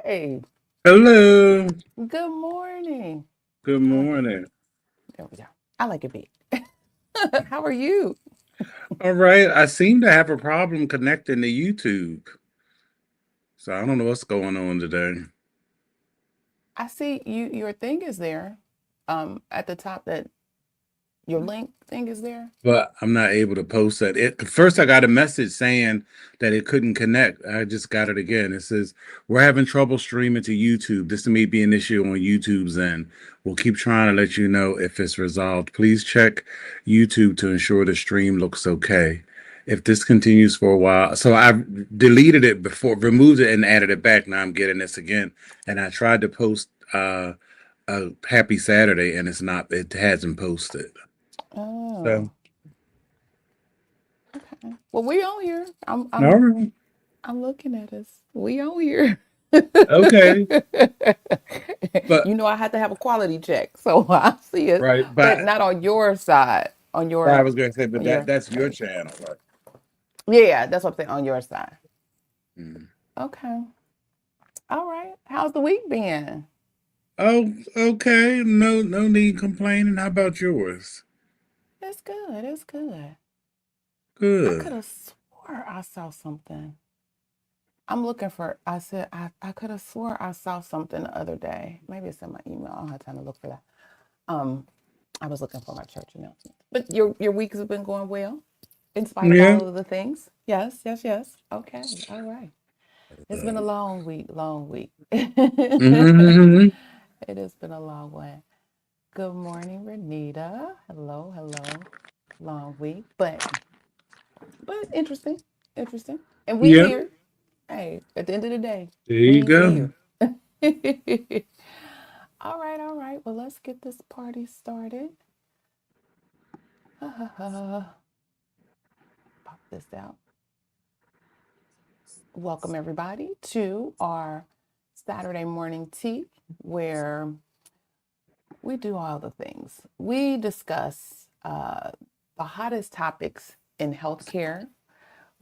Hey, Hello. good morning. Good I like it. morning. There we go. I like it big. How are you? All right. I seem to have a problem connecting to YouTube. So I don't know what's going on today. I see your thing is there. At the top that your link thing is there. But I'm not able to post that. First I got a message saying that it couldn't connect. I just got it again. It says, "We're having trouble streaming to YouTube. This may be an issue on YouTube's end. We'll keep trying to let you know if it's resolved. Please check YouTube to ensure the stream looks okay. If this continues for a while." So I deleted it before, removed it and added it back. Now I'm getting this again. And I tried to post a happy Saturday and it hasn't posted. So Oh, okay. Well, we on here. I'm all I'm right. I'm looking at us. We on here. Okay. But You know I had to have a quality check, so I see it, right, but but not on your side. I was gonna say, but On your that's your page. channel, right? Yeah, that's what I'm saying on your side. Mm. Okay. All right. How's the week been? Oh, okay. No need complaining. How about yours? It's good. It's good. I could Good. have swore I saw something. I'm looking for, I said, I could have swore I saw something the other day. Maybe it's in my email. I don't have time to look for that. Um, I was looking for my church announcement. But your week has been going well, in spite of Yeah. all of the things. Yes, yes, yes. Okay. All right. It's been a long week, long week. Hmm. It has been a long one. Good morning, Renita. Hello, hello. Long week, but interesting, interesting. And we Yeah. here. Hey, at the end of the day, There you we go. here. All right, all right. Well, let's get this party started. Pop this out. Welcome everybody to our Saturday morning tea, where we do all the things. We discuss the hottest topics in healthcare.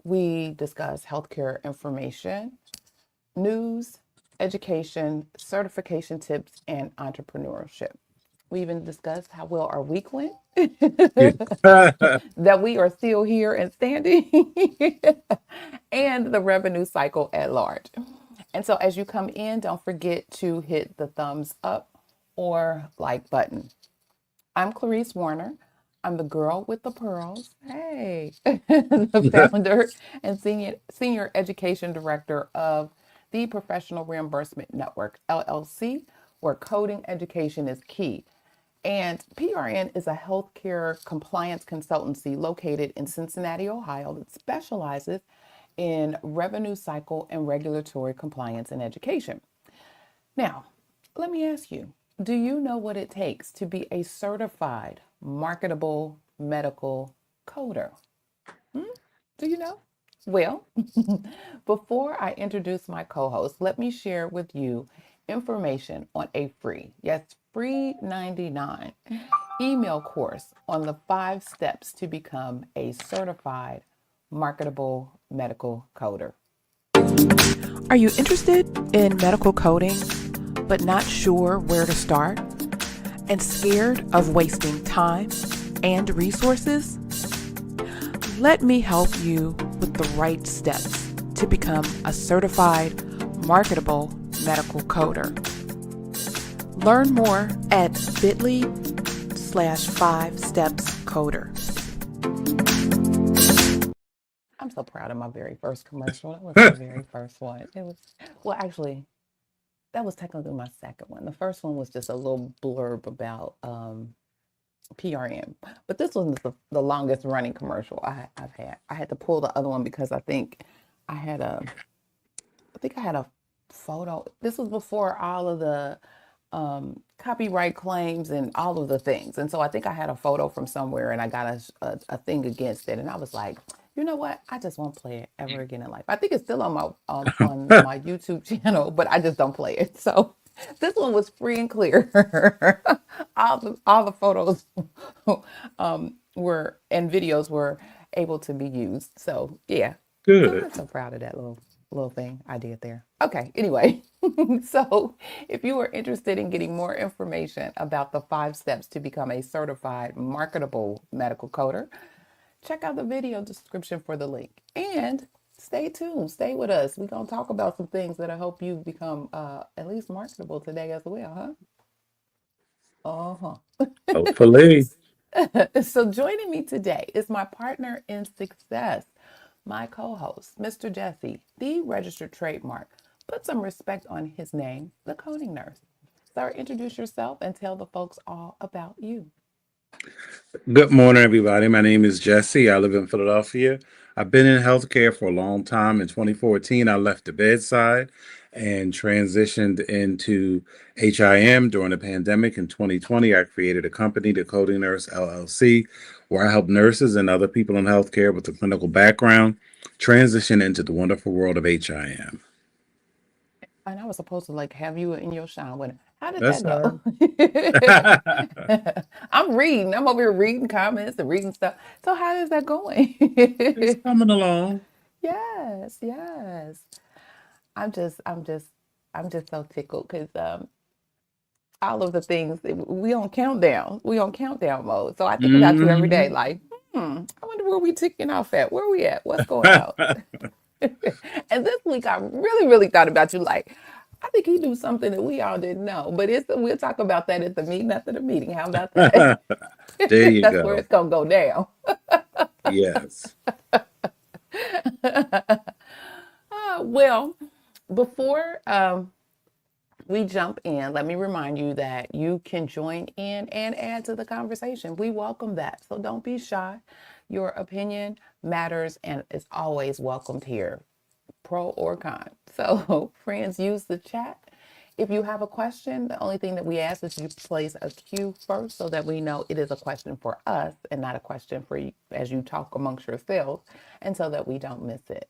We discuss healthcare information, news, education, certification tips, and entrepreneurship. We even discussed how well our week went, that we are still here and standing, and the revenue cycle at large. And so as you come in, don't forget to hit the thumbs up or like button. I'm Clarice Warner. I'm the girl with the pearls. Hey, the founder and senior education director of the Professional Reimbursement Network, LLC, where coding education is key. And PRN is a healthcare compliance consultancy located in Cincinnati, Ohio, that specializes in revenue cycle and regulatory compliance in education. Now, let me ask you, do you know what it takes to be a certified marketable medical coder? Hmm? Do you know? Well, before I introduce my co host, let me share with you information on a free, yes, free 99 email course on the 5 steps to become a certified marketable medical coder. Are you interested in medical coding, but not sure where to start and scared of wasting time and resources? Let me help you with the right steps to become a certified marketable medical coder. Learn more at bit.ly/5stepscoder. I'm so proud of my very first commercial. That was my very first one. It was, well, actually, that was technically my second one. The first one was just a little blurb about PRM, but this was the longest running commercial I've had. I had to pull the other one because I had a, I think I had a photo. This was before all of the copyright claims and all of the things. And so I think I had a photo from somewhere and I got a thing against it. And I was like, you know what? I just won't play it ever again in life. I think it's still on my YouTube channel, but I just don't play it. So this one was free and clear. All the photos were and videos were able to be used. So yeah. So Good. I'm so proud of that little. little thing I did there. Okay, anyway, so if you are interested in getting more information about the 5 steps to become a certified marketable medical coder, check out the video description for the link. And stay tuned, stay with us. We're going to talk about some things that'll help you become at least marketable today as well, huh? Hopefully. So joining me today is my partner in success, my co-host, Mr. Jesse, the registered trademark. Put some respect on his name, the coding nurse. Sir, introduce yourself and tell the folks all about you. Good morning, everybody. My name is Jesse. I live in Philadelphia. I've been in healthcare for a long time. In 2014, I left the bedside and transitioned into HIM during the pandemic. In 2020, I created a company, the Coding Nurse LLC, where I help nurses and other people in healthcare with a clinical background transition into the wonderful world of HIM. And I was supposed to like have you in your shine with it. How did That's that all go? right. I'm reading. I'm over here reading comments and reading stuff. So how is that going? It's coming along. Yes, yes. I'm just, I'm just, I'm just so tickled because all of the things we on countdown. We on countdown mode. So I think about you every day, Mhm. like, I wonder where we ticking off at. Where we at? What's going on? And this week I really, really thought about you. Like, I think he knew something that we all didn't know. But we'll talk about that at the meeting after the meeting. How about that? There you That's where go. it's gonna go down. Yes. Well, before we jump in, let me remind you that you can join in and add to the conversation. We welcome that. So don't be shy. Your opinion matters and is always welcomed here, pro or con. So, friends, use the chat. If you have a question, the only thing that we ask is you place a Q first so that we know it is a question for us and not a question for you as you talk amongst yourselves, and so that we don't miss it.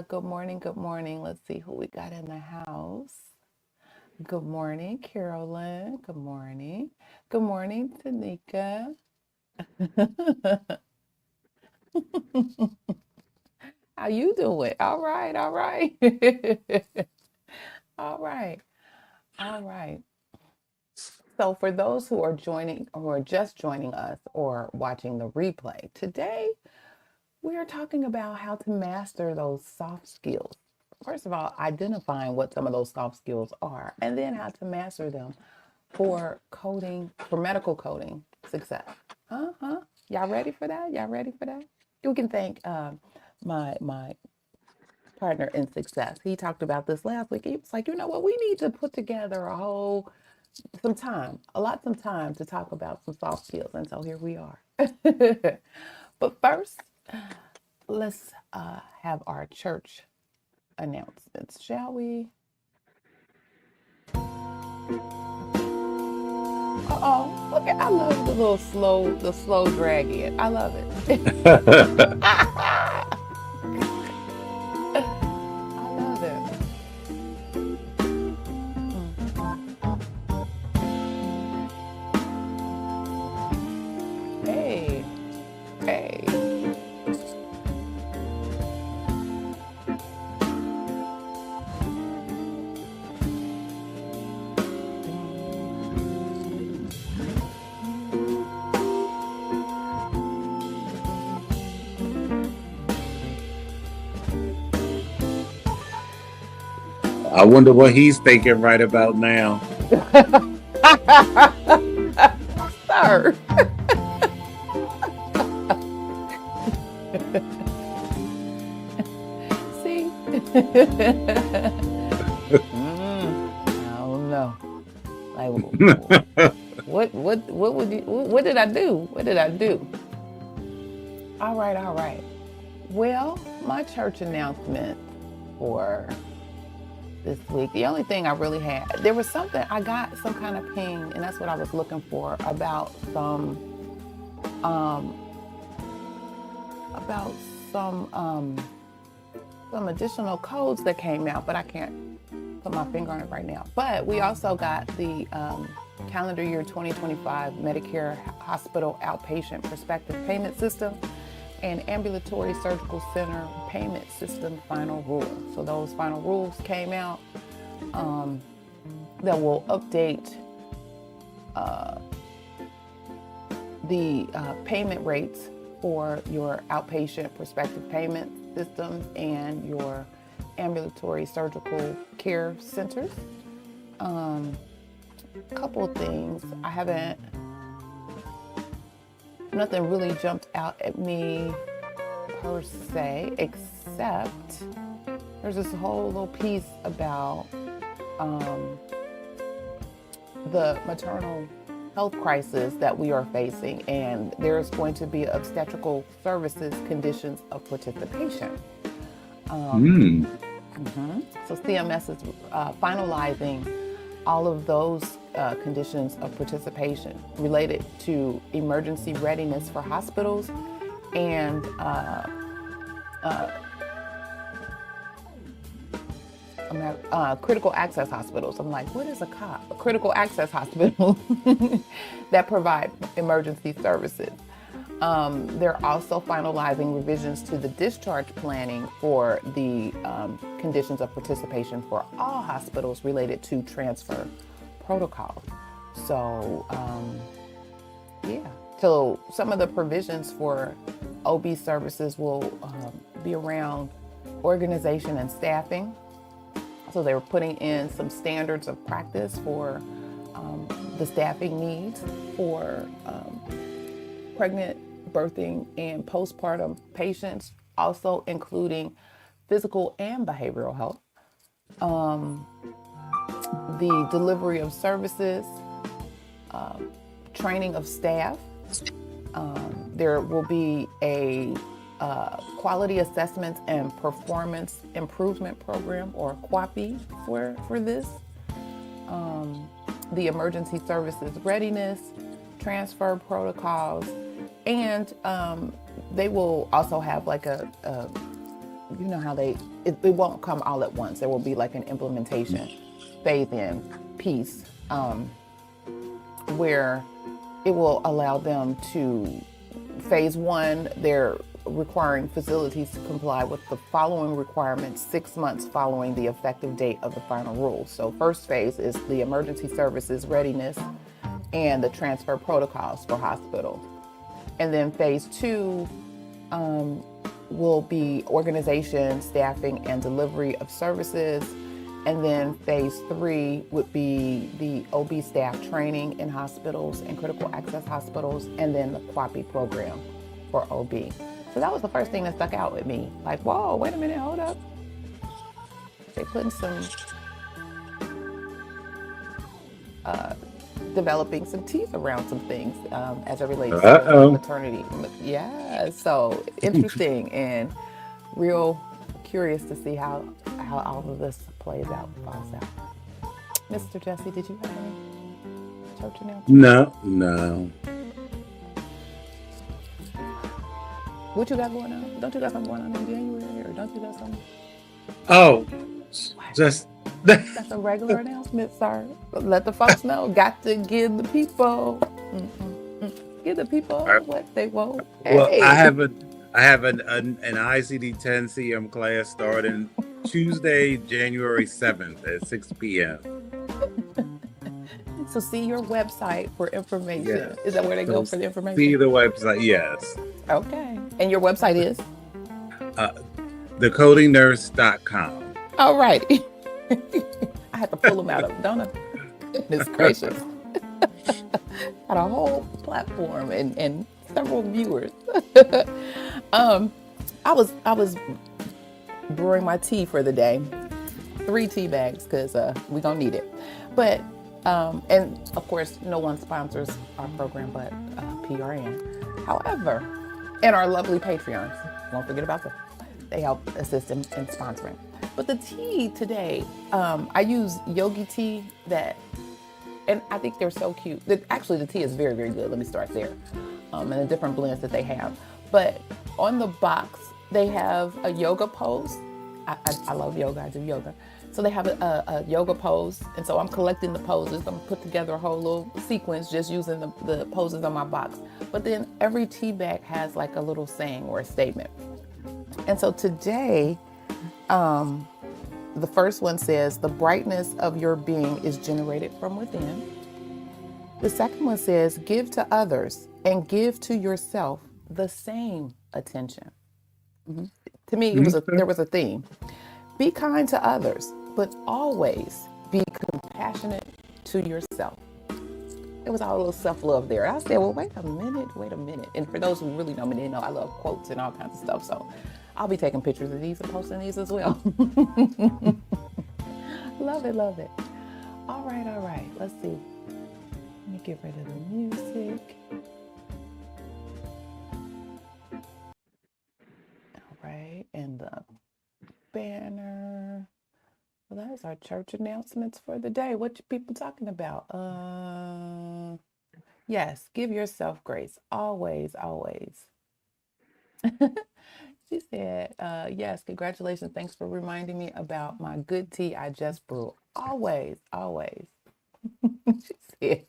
Good morning. Good morning. Let's see who we got in the house. Good morning, Carolyn. Good morning. Good morning, Tanika. How you doing? All right, all right. All right, all right. So for those who are joining, who are just joining us or watching the replay, today we are talking about how to master those soft skills. First of all, identifying what some of those soft skills are, and then how to master them for coding, for medical coding success. Uh-huh. Y'all ready for that? Y'all ready for that? You can thank my partner in success. He talked about this last week. He was like, you know what? We need to put together some time to talk about some soft skills. And so here we are. But first, let's have our church announcements, shall we? Uh-oh, look at, I love the slow drag in. I love it. I love it. Hey, hey. I wonder what he's thinking right about now. Sir. See? I don't know. Like, what would you, what did I do? What did I do? All right, all right. Well, my church announcement for this week, the only thing I really had, there was something, I got some kind of ping, and that's what I was looking for about um, about some additional codes that came out, but I can't put my finger on it right now. But we also got the calendar year 2025 Medicare Hospital Outpatient Prospective Payment System. and ambulatory surgical center payment system final rule. So those final rules came out that will update the payment rates for your outpatient prospective payment systems and your ambulatory surgical care centers. A couple of things. Nothing really jumped out at me per se, except there's this whole little piece about the maternal health crisis that we are facing, and there's going to be obstetrical services conditions of participation. So CMS is finalizing all of those conditions of participation related to emergency readiness for hospitals and critical access hospitals. I'm like, what is a CAHOS? A critical access hospital that provide emergency services. They're also finalizing revisions to the discharge planning for the conditions of participation for all hospitals related to transfer protocol. So, so some of the provisions for OB services will be around organization and staffing. So they were putting in some standards of practice for the staffing needs for pregnant, birthing, and postpartum patients, also including physical and behavioral health. The delivery of services, training of staff. There will be a quality assessments and performance improvement program, or QAPI, for this. The emergency services readiness, transfer protocols, and they will also have like you know how it won't come all at once. There will be like an implementation phase-in piece where it will allow them to, phase one, they're requiring facilities to comply with the following requirements 6 months following the effective date of the final rule. So first phase is the emergency services readiness and the transfer protocols for hospitals. And then phase two will be organization, staffing, and delivery of services. And then phase three would be the OB staff training in hospitals and critical access hospitals, and then the QAPI program for OB. So that was the first thing that stuck out with me. Like, whoa, wait a minute, hold up. They're putting some, developing some teeth around some things as it relates to maternity. Yeah, so interesting and real curious to see how all of this plays out. Mr. Jesse, did you have any church announcements? No. What you got going on? Don't you got something going on in January, or don't you got something? Oh, just that's a regular announcement, sir. Let the folks know. Got to give the people, give the people what they want. Well, hey. I have an ICD-10 CM class starting Tuesday, January 7th at 6 p.m. So see your website for information. Yes. Is that where they go for the information? See the website, yes. Okay. And your website is? thecodingnurse.com. All righty. I had to pull them out of, don't I? Goodness gracious. Got a whole platform and several viewers. I was brewing my tea for the day. 3 tea bags, because we're going to need it. But, and of course, no one sponsors our program but PRN. However, and our lovely Patreons, don't forget about them. They help assist in sponsoring. But the tea today, I use yogi tea and I think they're so cute. Actually, the tea is very, very good. Let me start there. And the different blends that they have. But on the box, they have a yoga pose. I love yoga. I do yoga. So they have a yoga pose, and so I'm collecting the poses. I'm gonna put together a whole little sequence just using the poses on my box. But then every tea bag has like a little saying or a statement. And so today, the first one says, the brightness of your being is generated from within. The second one says, give to others and give to yourself the same attention. To me, Okay. there was a theme. Be kind to others, but always be compassionate to yourself. It was all a little self-love there. I said, well, wait a minute. And for those who really know me, they know I love quotes and all kinds of stuff. So I'll be taking pictures of these and posting these as well. Love it, love it. All right. Let's see. Let me get rid of the music. All right, and the banner. Well, that was our church announcements for the day. What you people talking about? Yes, give yourself grace. Always, always. She said, yes, congratulations. Thanks for reminding me about my good tea I just brewed. Always, always. She said,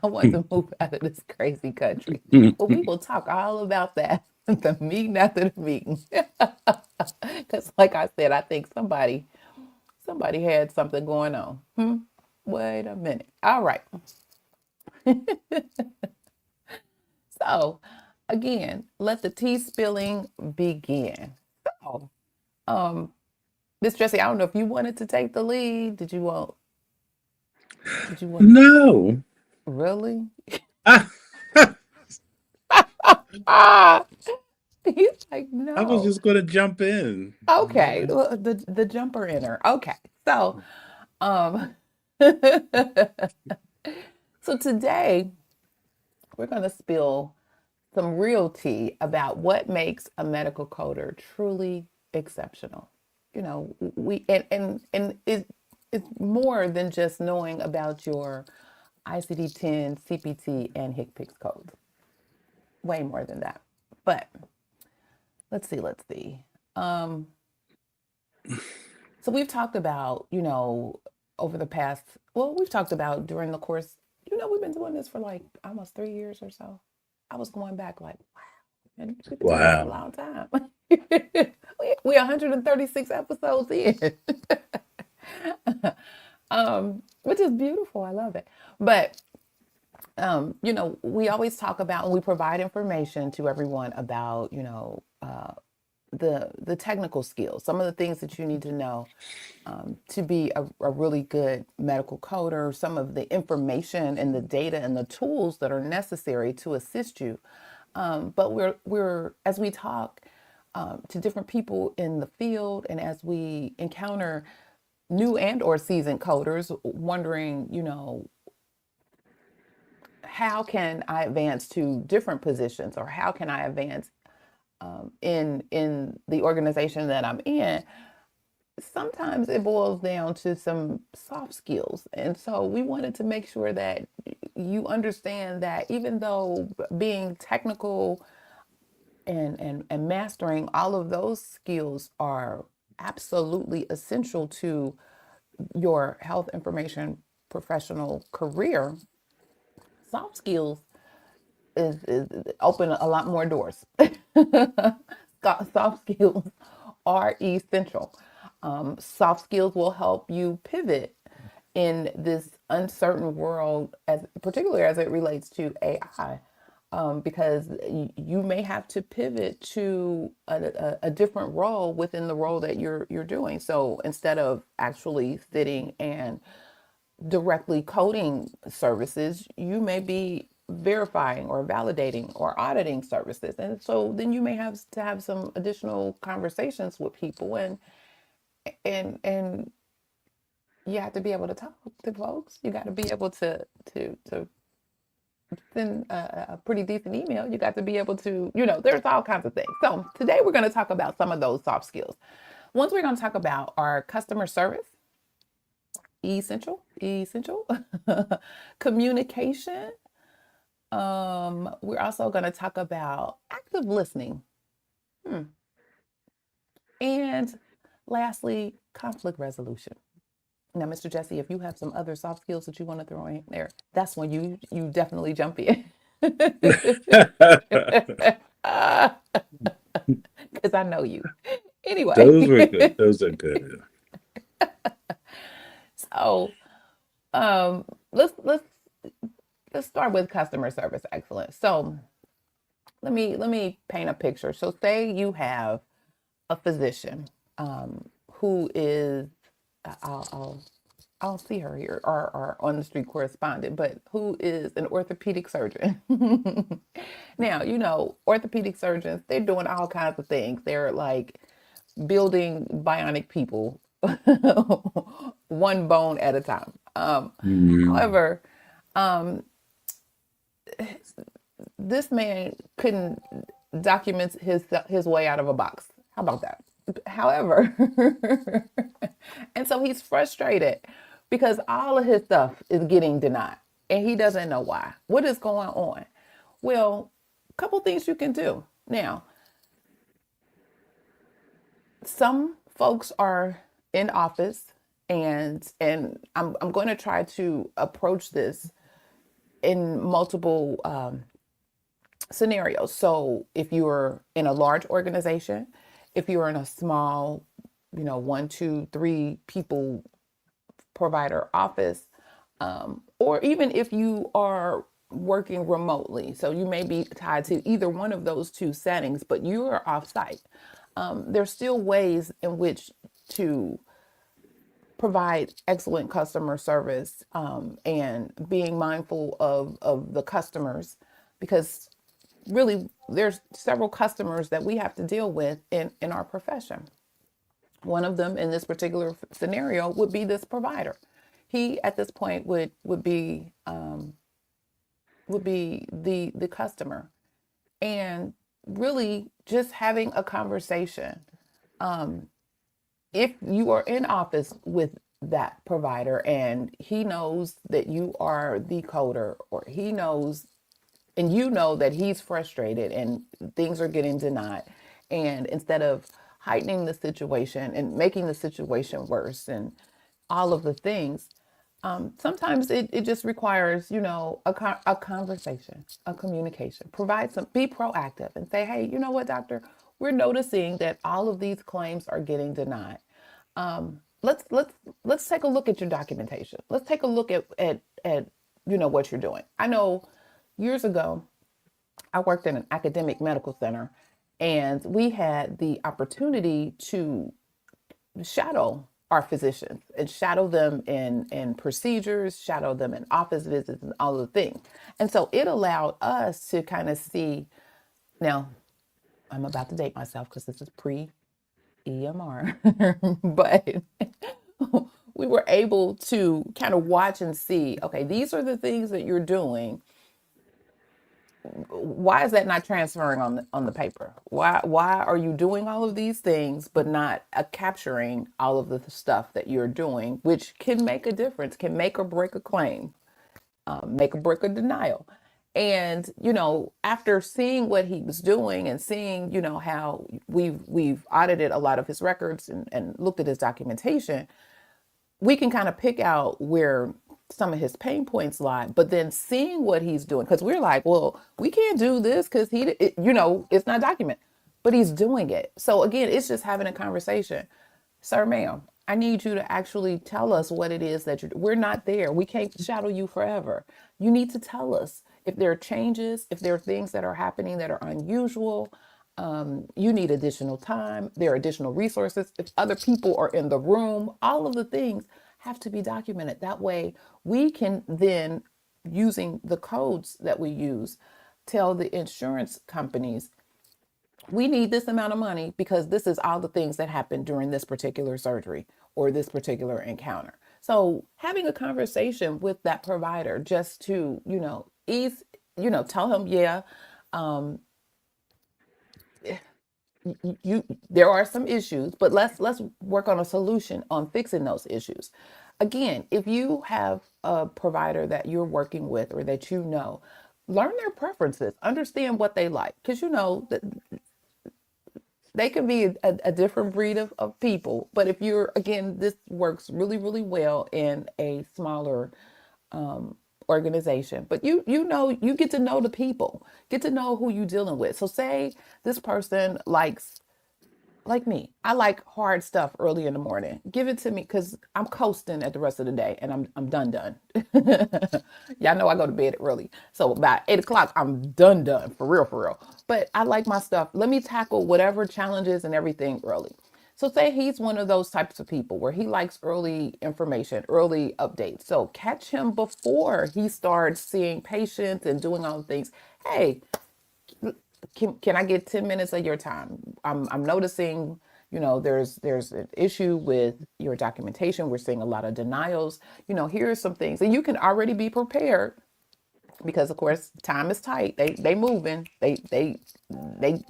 I want to move out of this crazy country. Well, we will talk all about that at the meeting after the meeting. Because like I said, I think somebody had something going on. Wait a minute. All right. So again, let the tea spilling begin. So, Miss Jessie, I don't know if you wanted to take the lead. Did you want No. really? I, Ah, he's like, I was no. just going to jump in. Okay. Well, the jumper in her. Okay. So, um, so today we're going to spill some real tea about what makes a medical coder truly exceptional. You know, we and it's more than just knowing about your ICD-10, CPT, and HCPCS codes. Way more than that. But let's see. Um, so we've talked about, over the past, well, we've talked about during the course, we've been doing this for like almost 3 years or so. I was going back like, wow, and we've been doing this a Wow. long time. we 136 episodes in, which is beautiful. I love it. But we always talk about and we provide information to everyone about, the technical skills, some of the things that you need to know to be a really good medical coder, some of the information and the data and the tools that are necessary to assist you. But we're as we talk to different people in the field, and as we encounter new and or seasoned coders wondering, how can I advance to different positions, or how can I advance in the organization that I'm in? Sometimes it boils down to some soft skills. And so we wanted to make sure that you understand that even though being technical and mastering all of those skills are absolutely essential to your health information professional career, soft skills is open a lot more doors. Soft skills are essential. Soft skills will help you pivot in this uncertain world, as particularly as it relates to AI, because you may have to pivot to a different role within the role that you're doing. So instead of actually sitting and directly coding services, you may be verifying or validating or auditing services. And so then you may have to have some additional conversations with people, and you have to be able to talk to folks. You got to be able to send a pretty decent email. You got to be able to, there's all kinds of things. So today we're going to talk about some of those soft skills. Ones we're going to talk about are customer service, essential, communication. We're also going to talk about active listening. And lastly, conflict resolution. Now, Mr. Jesse, if you have some other soft skills that you want to throw in there, that's when you definitely jump in. Because I know you. Those were good. Anyway, Those are good. so um, let's start with customer service excellence. So let me paint a picture. So say you have a physician who is I'll see her here, or on the street correspondent, but who is an orthopedic surgeon. Now, orthopedic surgeons, they're doing all kinds of things. They're like building bionic people, one bone at a time. Mhm. However, this man couldn't document his way out of a box. How about that? However, and so he's frustrated because all of his stuff is getting denied and he doesn't know why. What is going on? Well, a couple things you can do. Now, some folks are in office, and I'm going to try to approach this in multiple scenarios. So if you're in a large organization, if you're in a small, one, two, three people provider office, or even if you are working remotely, so you may be tied to either one of those two settings, but you are off site. There's still ways in which to provide excellent customer service, and being mindful of the customers, because really there's several customers that we have to deal with in our profession. One of them in this particular scenario would be this provider. He at this point would be the customer, and really just having a conversation. If you are in office with that provider and he knows that you are the coder, or he knows and you know that he's frustrated and things are getting denied, and instead of heightening the situation and making the situation worse and all of the things, sometimes it just requires, a conversation, a communication. Be proactive and say, hey, you know what, doctor, we're noticing that all of these claims are getting denied. Let's take a look at your documentation. Let's take a look at what you're doing. I know years ago I worked in an academic medical center, and we had the opportunity to shadow our physicians and shadow them in procedures, shadow them in office visits and all of the things. And so it allowed us to kind of see. Now, I'm about to date myself because this is pre EMR, but we were able to kind of watch and see, okay, these are the things that you're doing. Why is that not transferring on the paper? Why are you doing all of these things but not capturing all of the stuff that you're doing, which can make a difference, can make or break a claim, make or break a denial. And after seeing what he was doing and seeing how we've audited a lot of his records and looked at his documentation, we can kind of pick out where some of his pain points lie. But then seeing what he's doing, because we're like, well, we can't do this because it's not documented, but he's doing it. So again, it's just having a conversation. Sir, ma'am, I need you to actually tell us what it is that we're not there. We can't shadow you forever. You need to tell us if there are changes, if there are things that are happening that are unusual. You need additional time. There are additional resources. If other people are in the room, all of the things have to be documented. That way we can then, using the codes that we use, tell the insurance companies, we need this amount of money because this is all the things that happened during this particular surgery or this particular encounter. So having a conversation with that provider just to, ease, tell him, yeah, there are some issues, but let's work on a solution on fixing those issues. Again, if you have a provider that you're working with or that learn their preferences, understand what they like, because that they could be a different breed of people. But if you're, again, this works really, really well in a smaller um, organization. But you get to know the people, get to know who you're dealing with. So say this person likes, like me, I like hard stuff early in the morning. Give it to me because I'm coasting at the rest of the day and I'm done. Y'all know I go to bed early. So about 8 o'clock, I'm done for real, for real. But I like my stuff. Let me tackle whatever challenges and everything early. So say he's one of those types of people where he likes early information, early updates. So catch him before he starts seeing patients and doing all the things. Hey, can I get 10 minutes of your time? I'm noticing, there's an issue with your documentation. We're seeing a lot of denials. Here are some things. And you can already be prepared because of course time is tight. They moving. They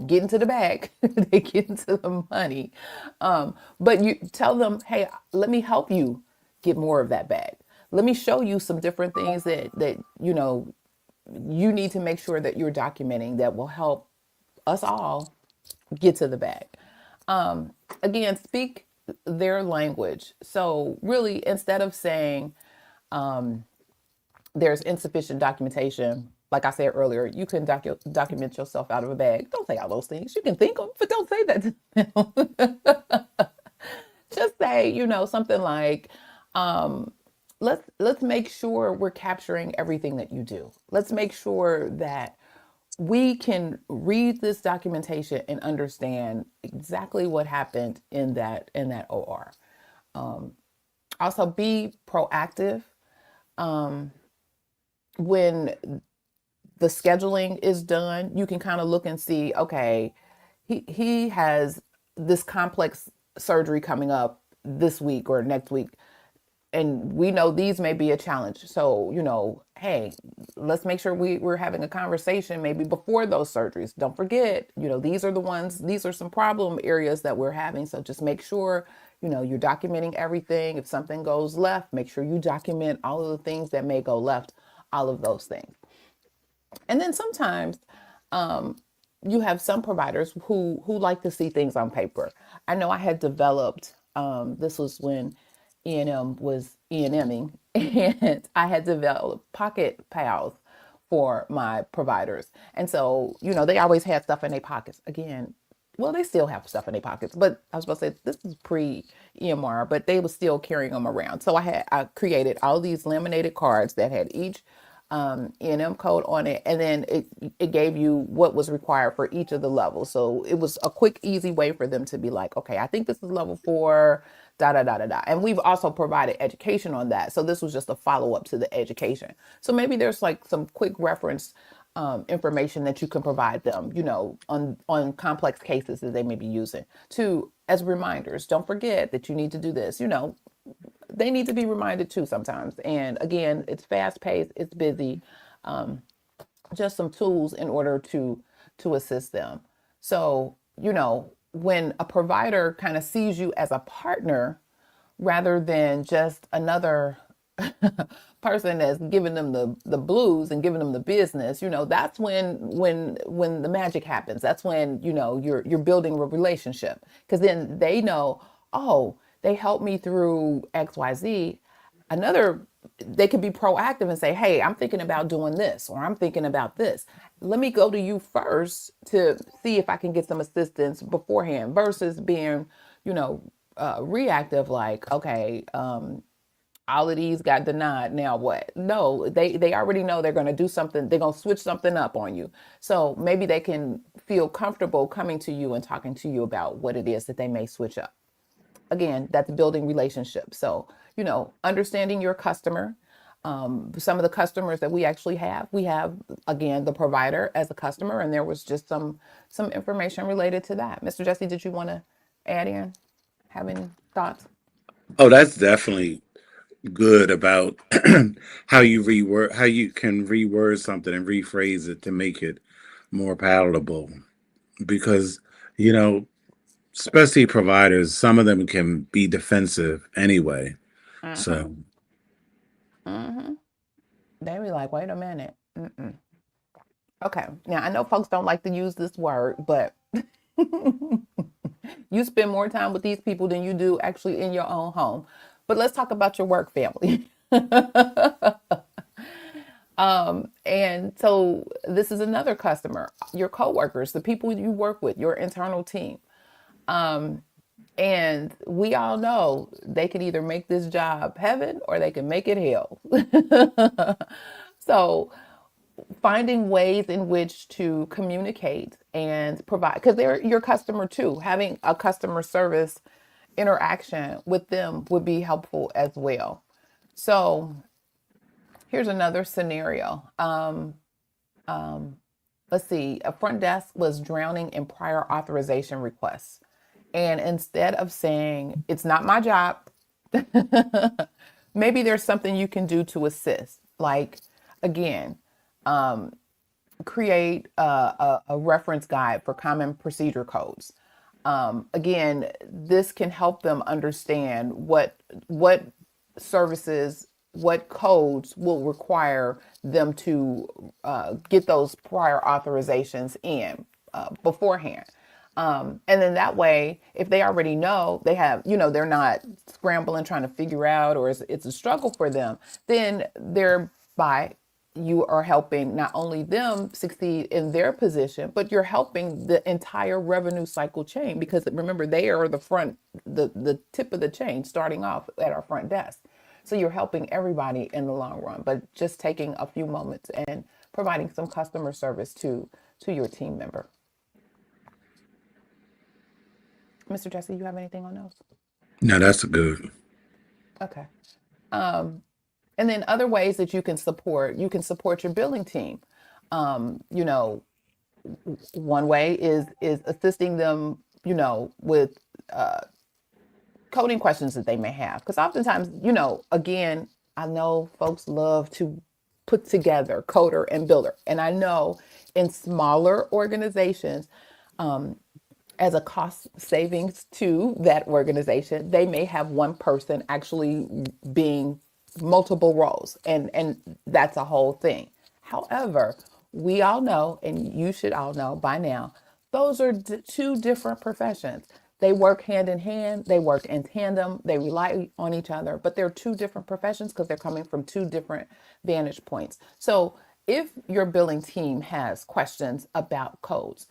get into the bag. They get into the money. But you tell them, hey, let me help you get more of that bag. Let me show you some different things that you need to make sure that you're documenting that will help us all get to the bag. Again, speak their language. So really, instead of saying there's insufficient documentation, like I said earlier, you can document yourself out of a bag. Don't say all those things. You can think them, but don't say that to them. Just say, something like, let's make sure we're capturing everything that you do. Let's make sure that we can read this documentation and understand exactly what happened in that OR. Also, be proactive when the scheduling is done. You can kind of look and see, okay, he has this complex surgery coming up this week or next week, and we know these may be a challenge. So, hey, let's make sure we're having a conversation maybe before those surgeries. Don't forget, these are some problem areas that we're having. So just make sure, you're documenting everything. If something goes left, make sure you document all of the things that may go left, all of those things. And then sometimes you have some providers who like to see things on paper. I know I had developed this was when E&M was E&Ming, and I had developed pocket pals for my providers. And so, they always had stuff in their pockets. Again, well, they still have stuff in their pockets, but I was about to say this is pre EMR, but they were still carrying them around. So I created all these laminated cards that had each E&M code on it, and then it gave you what was required for each of the levels. So it was a quick, easy way for them to be like, okay, I think this is level 4, da da da da da. And we've also provided education on that. So this was just a follow up to the education. So maybe there's like some quick reference information that you can provide them, on complex cases that they may be using to as reminders. Don't forget that you need to do this. They need to be reminded too sometimes. And again, it's fast paced, it's busy. Just some tools in order to assist them. So, when a provider kind of sees you as a partner rather than just another person that's giving them the blues and giving them the business, that's when the magic happens. That's when you're building a relationship, because then they know, oh, they helped me through XYZ. They could be proactive and say, hey, I'm thinking about doing this, or I'm thinking about this. Let me go to you first to see if I can get some assistance beforehand, versus being reactive, like, okay, all of these got denied, now what? No, they already know they're going to do something. They're going to switch something up on you. So maybe they can feel comfortable coming to you and talking to you about what it is that they may switch up. Again, that's building relationships. So, understanding your customer. Some of the customers that we have, again, the provider as a customer, and there was just some information related to that. Mr. Jesse, did you want to add in? Have any thoughts? Oh, that's definitely good about how you can reword something and rephrase it to make it more palatable. Because, you know, especially providers, some of them can be defensive anyway. Mm-hmm. So, Mm-hmm. They be like, wait a minute. Mm-mm. Okay. Now I know folks don't like to use this word, but You spend more time with these people than you do actually in your own home. But let's talk about your work family. And so this is another customer, your coworkers, the people you work with, your internal team. And we all know they can either make this job heaven or they can make it hell. So finding ways in which to communicate and provide, because they're your customer too. Having a customer service interaction with them would be helpful as well. So here's another scenario. Let's see, a front desk was drowning in prior authorization requests. And instead of saying, it's not my job, maybe there's something you can do to assist. Like, again, create a reference guide for common procedure codes. Again, this can help them understand what services, what codes will require them to get those prior authorizations in beforehand. And then that way, if they already know, they have, they're not scrambling trying to figure out, or it's a struggle for them, then thereby you are helping not only them succeed in their position, but you're helping the entire revenue cycle chain, because remember, they are the tip of the chain starting off at our front desk. So you're helping everybody in the long run, but just taking a few moments and providing some customer service to your team member. Mr. Jesse, you have anything on those? No, that's a good. Okay. And then other ways that you can support your billing team. You know, one way is assisting them, with coding questions that they may have. Because oftentimes, again, I know folks love to put together coder and builder. And I know in smaller organizations, as a cost savings to that organization, they may have one person actually being multiple roles, and that's a whole thing. However, we all know, and you should all know by now, those are two different professions. They work hand in hand, they work in tandem, they rely on each other, but they're two different professions because they're coming from two different vantage points. So if your billing team has questions about codes,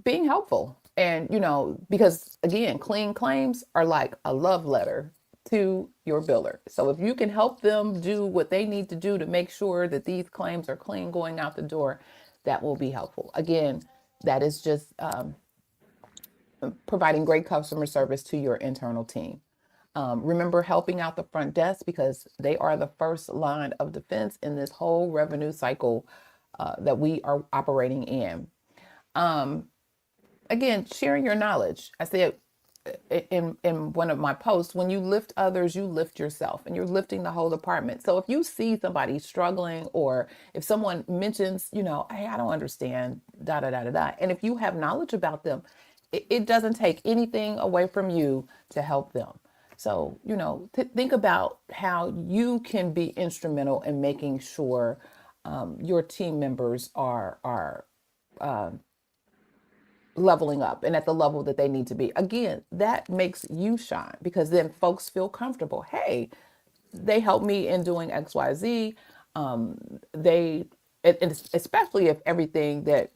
being helpful, and because again, clean claims are like a love letter to your biller. So if you can help them do what they need to do to make sure that these claims are clean going out the door, that will be helpful. Again, that is just providing great customer service to your internal team. Remember helping out the front desk, because they are the first line of defense in this whole revenue cycle that we are operating in. Again, sharing your knowledge. I said in one of my posts, when you lift others, you lift yourself, and you're lifting the whole department. So if you see somebody struggling, or if someone mentions, hey, I don't understand, da da da da da, and if you have knowledge about them, it doesn't take anything away from you to help them. So, think about how you can be instrumental in making sure your team members are leveling up and at the level that they need to be. Again, that makes you shine, because then folks feel comfortable. Hey, they helped me in doing XYZ. And especially if everything that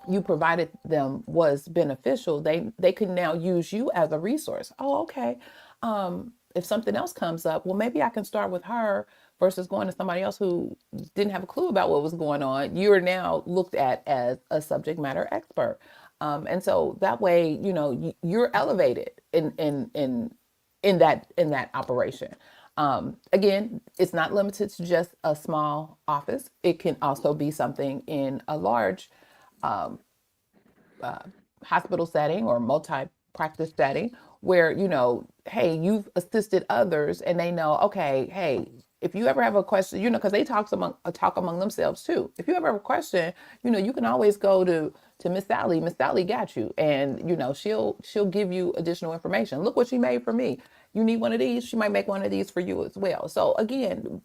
you provided them was beneficial, they can now use you as a resource. Oh, okay. If something else comes up, well, maybe I can start with her versus going to somebody else who didn't have a clue about what was going on. You're now looked at as a subject matter expert. And so that way, you're elevated in that operation. Again, it's not limited to just a small office. It can also be something in a large hospital setting or multi-practice setting where, hey, you've assisted others and they know, okay, hey, if you ever have a question, because they talk among themselves too. If you ever have a question, you can always go to Miss Sally. Miss Sally got you, and she'll give you additional information. Look what she made for me. You need one of these, she might make one of these for you as well. So again,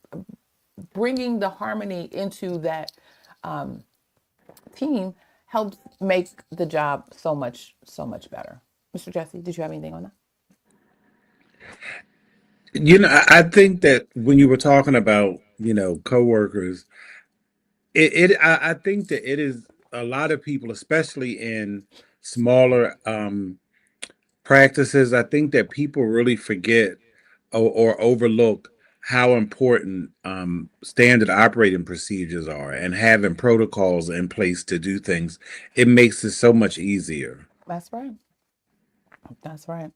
bringing the harmony into that team helps make the job so much better. Mr. Jesse, did you have anything on that? I think that when you were talking about, coworkers, I think that it is a lot of people, especially in smaller practices. I think that people really forget or overlook how important standard operating procedures are and having protocols in place to do things. It makes it so much easier. That's right. That's right.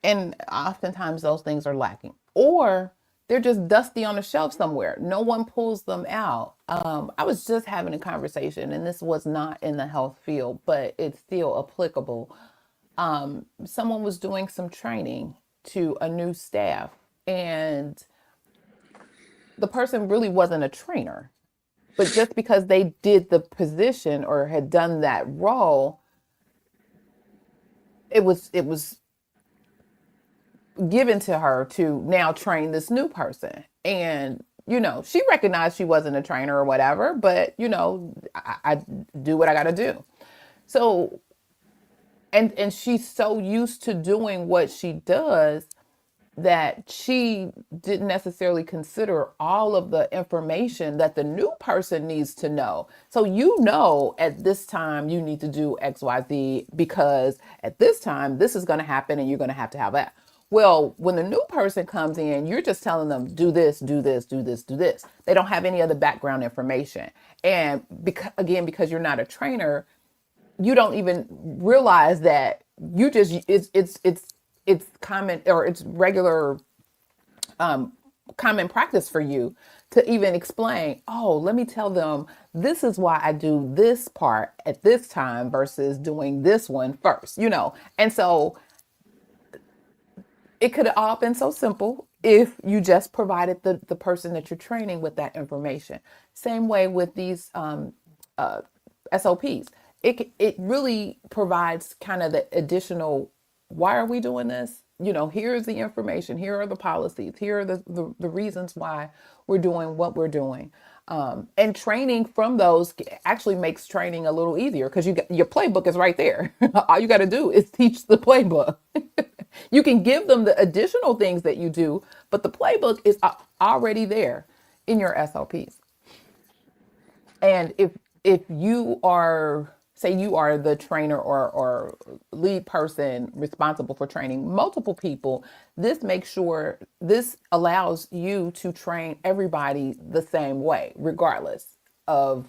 And oftentimes those things are lacking, or they're just dusty on a shelf somewhere. No one pulls them out. I was just having a conversation, and this was not in the health field, but it's still applicable. Someone was doing some training to a new staff, and the person really wasn't a trainer, but just because they did the position or had done that role, it was given to her to now train this new person. And, she recognized she wasn't a trainer or whatever, but, I do what I got to do. So, and she's so used to doing what she does that she didn't necessarily consider all of the information that the new person needs to know. So, at this time you need to do XYZ because at this time this is going to happen and you're going to have that. Well, when the new person comes in, you're just telling them, do this, do this, do this, do this. They don't have any other background information. And because you're not a trainer, you don't even realize that you just it's common, or it's regular common practice for you to even explain, oh, let me tell them this is why I do this part at this time versus doing this one first, And so it could have all been so simple if you just provided the person that you're training with that information. Same way with these SOPs. It really provides kind of the additional, why are we doing this? Here's the information. Here are the policies. Here are the reasons why we're doing what we're doing. And training from those actually makes training a little easier because your playbook is right there. All you got to do is teach the playbook. You can give them the additional things that you do, but the playbook is already there in your SOPs. And if you are, say you are the trainer or lead person responsible for training multiple people, this allows you to train everybody the same way, regardless of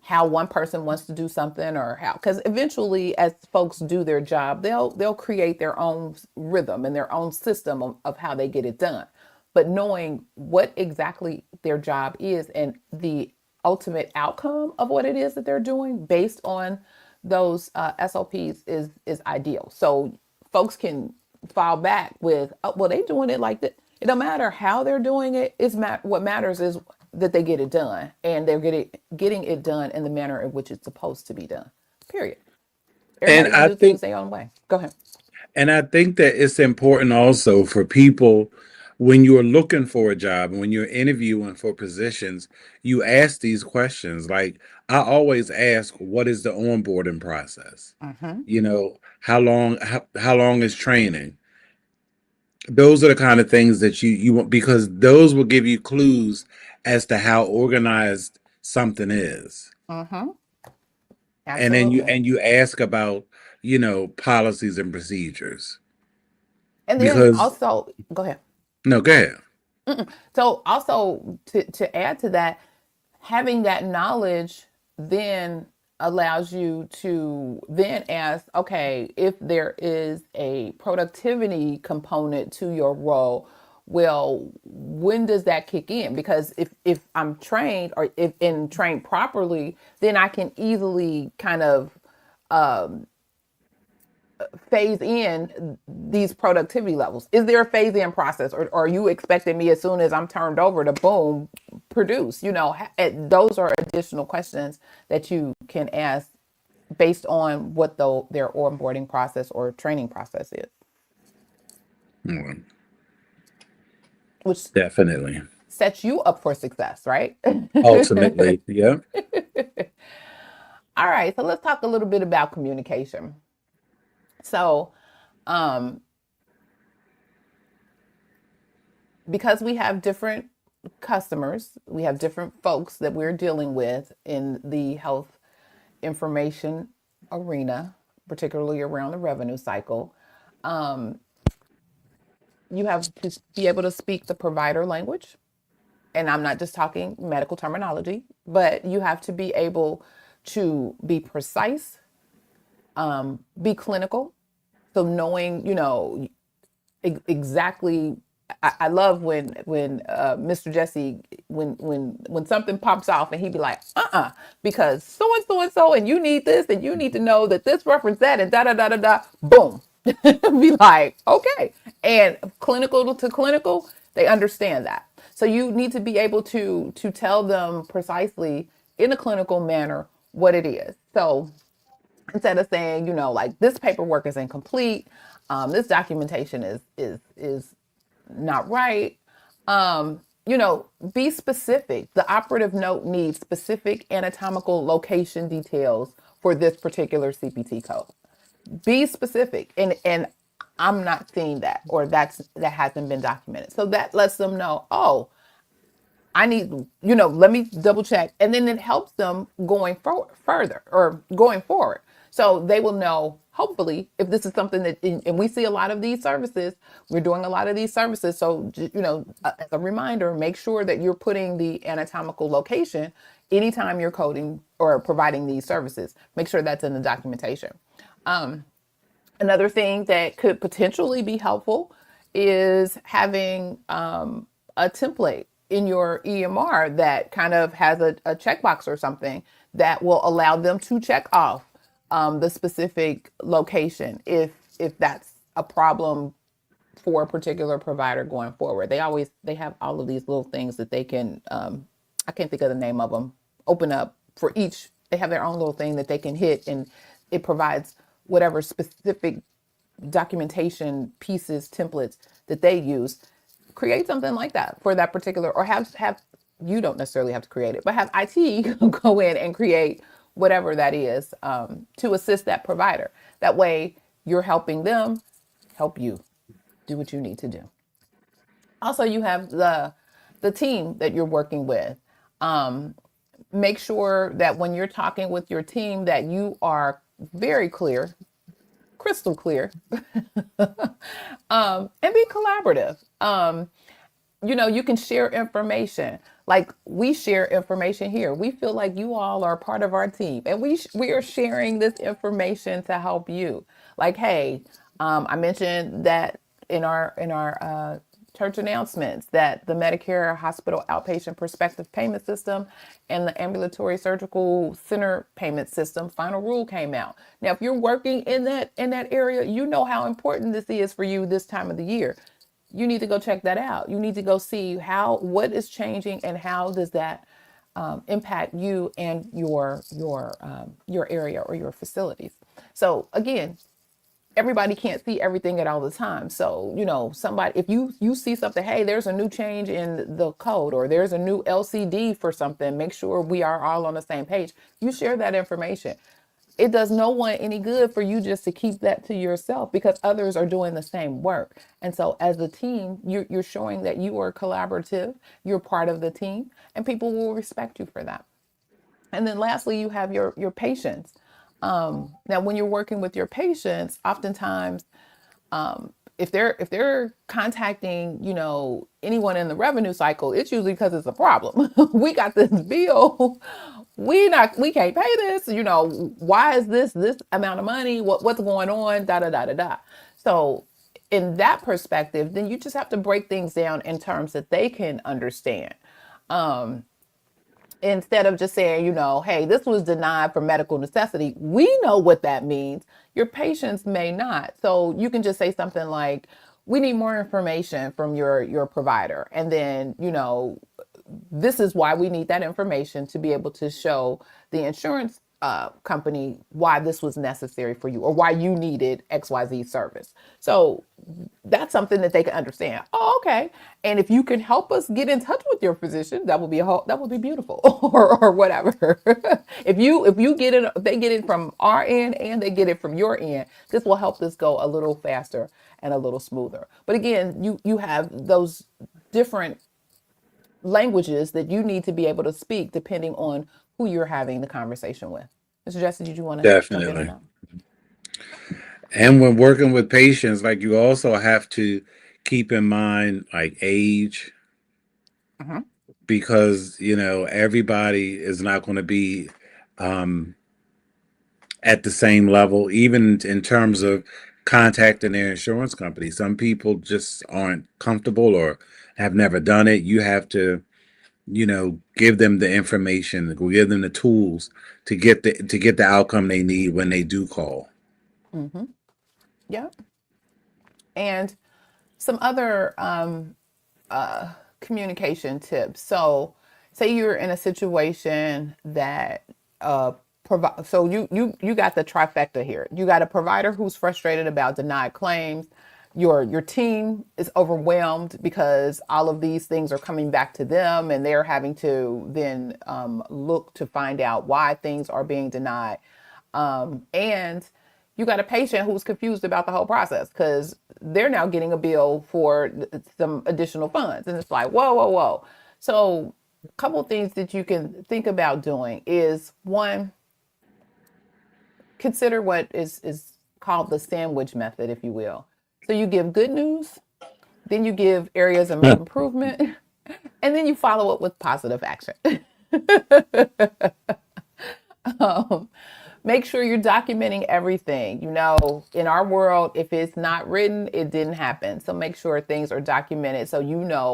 how one person wants to do something, or how, because eventually as folks do their job, they'll create their own rhythm and their own system of how they get it done. But knowing what exactly their job is and the ultimate outcome of what it is that they're doing based on those SOPs is ideal. So folks can fall back with, oh, well, they're doing it like that. It don't matter how they're doing it. What matters is that they get it done, and they're getting it done in the manner in which it's supposed to be done. Period. And Everybody gonna I do things think their own way. Go ahead. And I think that it's important also for people when you're looking for a job and when you're interviewing for positions, you ask these questions. Like I always ask, what is the onboarding process? Mm-hmm. How long is training? Those are the kind of things that you want, because those will give you clues as to how organized something is. Mm-hmm. And then you Absolutely. and you ask about, policies and procedures. And then Because also, go ahead. no, go ahead. So also to add to that, having that knowledge then allows you to then ask, okay, if there is a productivity component to your role, well, when does that kick in? Because if I'm trained, or if and trained properly, then I can easily kind of phase in these productivity levels. Is there a phase in process, or are you expecting me as soon as I'm turned over to boom produce? Those are additional questions that you can ask based on what their onboarding process or training process is, Mm, which definitely. sets you up for success, right? Ultimately, yeah. All right, so let's talk a little bit about communication. So, um, because we have different customers, we have different folks that we're dealing with in the health information arena, particularly around the revenue cycle. Um, you have to be able to speak the provider language. And I'm not just talking medical terminology, but you have to be able to be precise, be clinical. So knowing, exactly. I love when Mr. Jesse when something pops off and he'd be like, because so and so and so, and you need this, and you need to know that this reference that, and da da da da da, boom, be like, okay, and clinical to clinical, they understand that. So you need to be able to tell them precisely in a clinical manner what it is. So instead of saying, like this paperwork is incomplete, this documentation is not right. Be specific. The operative note needs specific anatomical location details for this particular CPT code. Be specific, and I'm not seeing that, or that hasn't been documented. So that lets them know, oh, I need, let me double check. And then it helps them going further or going forward. So they will know, hopefully, if this is something that, and we see a lot of these services, we're doing a lot of these services. So, as a reminder, make sure that you're putting the anatomical location anytime you're coding or providing these services. Make sure that's in the documentation. Another thing that could potentially be helpful is having a template in your EMR that kind of has a checkbox or something that will allow them to check off the specific location if that's a problem for a particular provider going forward. They have all of these little things that they can I can't think of the name of them, open up for each. They have their own little thing that they can hit, and it provides whatever specific documentation pieces, templates that they use. Create something like that for that particular, or have you don't necessarily have to create it, but have IT go in and create whatever that is to assist that provider. That way you're helping them help you do what you need to do. Also, you have the team that you're working with. Make sure that when you're talking with your team that you are very clear, crystal clear, and be collaborative. You can share information. Like we share information here. We feel like you all are part of our team, and we are sharing this information to help you. Like, hey, I mentioned that in our church announcements that the Medicare hospital outpatient prospective payment system and the ambulatory surgical center payment system final rule came out. Now, if you're working in that area, you know how important this is for you this time of the year. You need to go check that out. You need to go see what is changing and how does that impact you and your area or your facilities. So again, everybody can't see everything at all the time. So, somebody, if you see something, hey, there's a new change in the code or there's a new LCD for something, make sure we are all on the same page. You share that information. It does no one any good for you just to keep that to yourself because others are doing the same work. And so as a team, you're showing that you are collaborative, you're part of the team, and people will respect you for that. And then lastly, you have your patients. Now, when you're working with your patients, oftentimes, if they're contacting, anyone in the revenue cycle, it's usually because it's a problem. We got this bill. We can't pay this. Why is this amount of money? What's going on? Da da da da da. So, in that perspective, then you just have to break things down in terms that they can understand. Instead of just saying, hey, this was denied for medical necessity. We know what that means. Your patients may not. So you can just say something like, we need more information from your provider. And then, this is why we need that information to be able to show the insurance company why this was necessary for you or why you needed XYZ service. So that's something that they can understand. Oh, okay. And if you can help us get in touch with your physician, that would be that would be beautiful, or whatever. If you get it, if they get it from our end and they get it from your end, this will help this go a little faster and a little smoother. But again, you have those different languages that you need to be able to speak depending on who you're having the conversation with. Mr. Jesse, did you want to jump in on Definitely. that? And when working with patients, like you also have to keep in mind like age, Mm-hmm. because everybody is not going to be um, at the same level, even in terms of contacting their insurance company. Some people just aren't comfortable or have never done it. You have to, give them the information, give them the tools to get the outcome they need when they do call. Mm-hmm. Yeah. And some other communication tips. So, say you're in a situation that provide. So you got the trifecta here. You got a provider who's frustrated about denied claims. Your team is overwhelmed because all of these things are coming back to them, and they're having to then look to find out why things are being denied. And you got a patient who's confused about the whole process because they're now getting a bill for some additional funds. And it's like, whoa, whoa, whoa. So, a couple of things that you can think about doing is one, consider what is called the sandwich method, if you will. So, you give good news, then you give areas of improvement, and then you follow up with positive action. um, Make sure you're documenting everything. In our world, if it's not written, it didn't happen. So make sure things are documented so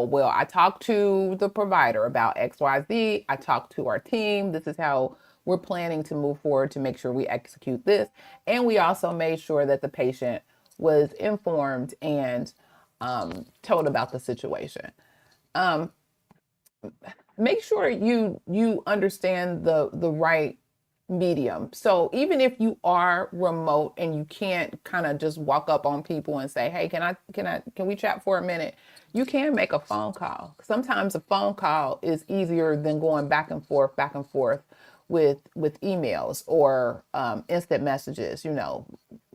well, I talked to the provider about XYZ. I talked to our team. This is how we're planning to move forward to make sure we execute this. And we also made sure that the patient was informed and told about the situation. Um, Make sure you understand the right medium. So even if you are remote and you can't kind of just walk up on people and say, "Hey, can we chat for a minute?" You can make a phone call. Sometimes a phone call is easier than going back and forth with emails or instant messages.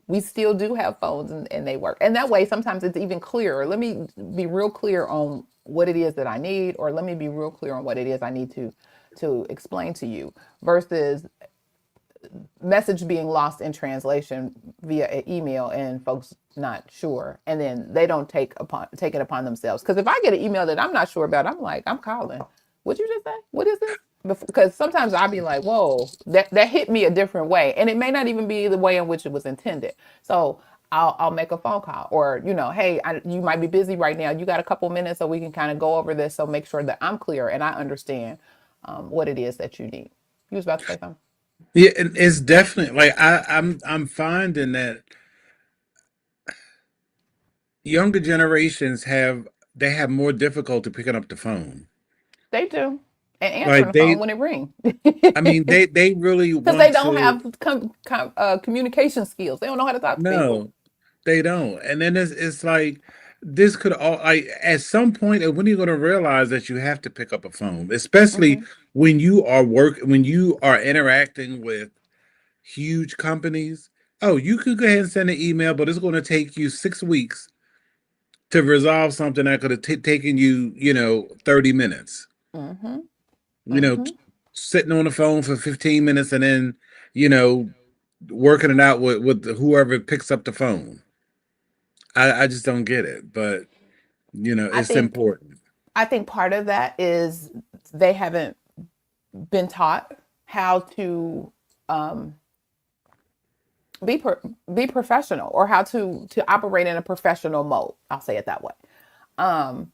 We still do have phones and they work. And that way, sometimes it's even clearer. Let me be real clear on what it is that I need, or let me be real clear on what it is I need to explain to you versus message being lost in translation via an email and folks not sure, and then they don't take it upon themselves. Because if I get an email that I'm not sure about, I'm like, I'm calling. What'd you just say? What is this? Because sometimes I'll be like, whoa, that hit me a different way, and it may not even be the way in which it was intended. So I'll make a phone call, or hey, you might be busy right now. You got a couple minutes so we can kind of go over this. So make sure that I'm clear and I understand what it is that you need. You was about to say something. Yeah, it's definitely like I'm finding that younger generations have more difficulty picking up the phone. They do. And answering Like the phone when it rings. I mean, they really Because they want don't to. have communication skills. They don't know how to talk to people. No, they don't. And then it's like this could all like at some point, when are you going to realize that you have to pick up a phone, especially Hmm. when you are interacting with huge companies. Oh, you could go ahead and send an email, but it's going to take you 6 weeks to resolve something that could have taken you, 30 minutes. Hmm. You know, Hmm. sitting on the phone for 15 minutes and then, you know, working it out with whoever picks up the phone. I just don't get it, but I it's think important. I think part of that is they haven't been taught how to um, be be professional, or how to operate in a professional mode. I'll say it that way. Um,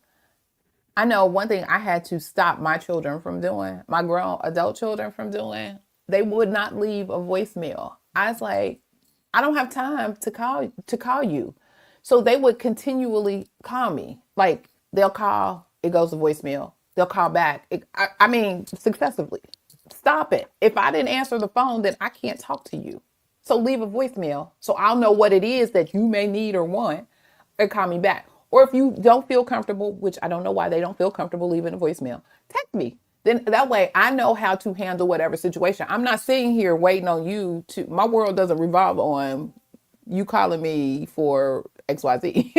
I know one thing I had to stop my children from doing, my grown adult children from doing, they would not leave a voicemail. I was like, I don't have time to call you. So they would continually call me. Like they'll call, it goes to voicemail. They'll call back. I mean, successively. Stop it. If I didn't answer the phone, then I can't talk to you. So leave a voicemail so I'll know what it is that you may need or want and call me back. Or if you don't feel comfortable, which I don't know why they don't feel comfortable leaving a voicemail, text me. Then that way I know how to handle whatever situation. I'm not sitting here waiting on you to, my world doesn't revolve on you calling me for XYZ.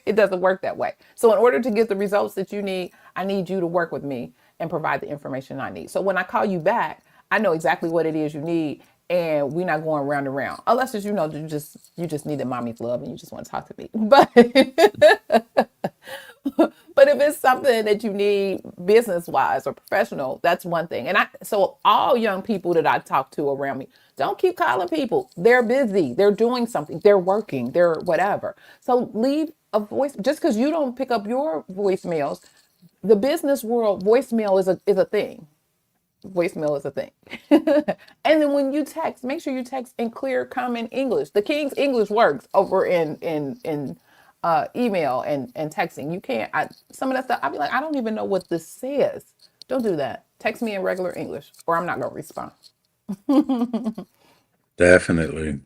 It doesn't work that way. So in order to get the results that you need, I need you to work with me and provide the information I need. So when I call you back, I know exactly what it is you need, and we're not going round and round. Unless it's, you just need the mommy's love and you just want to talk to me. But but if it's something that you need business wise or professional, that's one thing. And so all young people that I talk to around me, don't keep calling people. They're busy. They're doing something. They're working. They're whatever. So leave a voice. Just because you don't pick up your voicemails, the business world, voicemail is a thing. Voicemail is a thing. And then when you text, make sure you text in clear, common English. The King's English works over in email and texting. You can't. Some of that stuff, I'll be like, I don't even know what this says. Don't do that. Text me in regular English, or I'm not gonna respond. Definitely.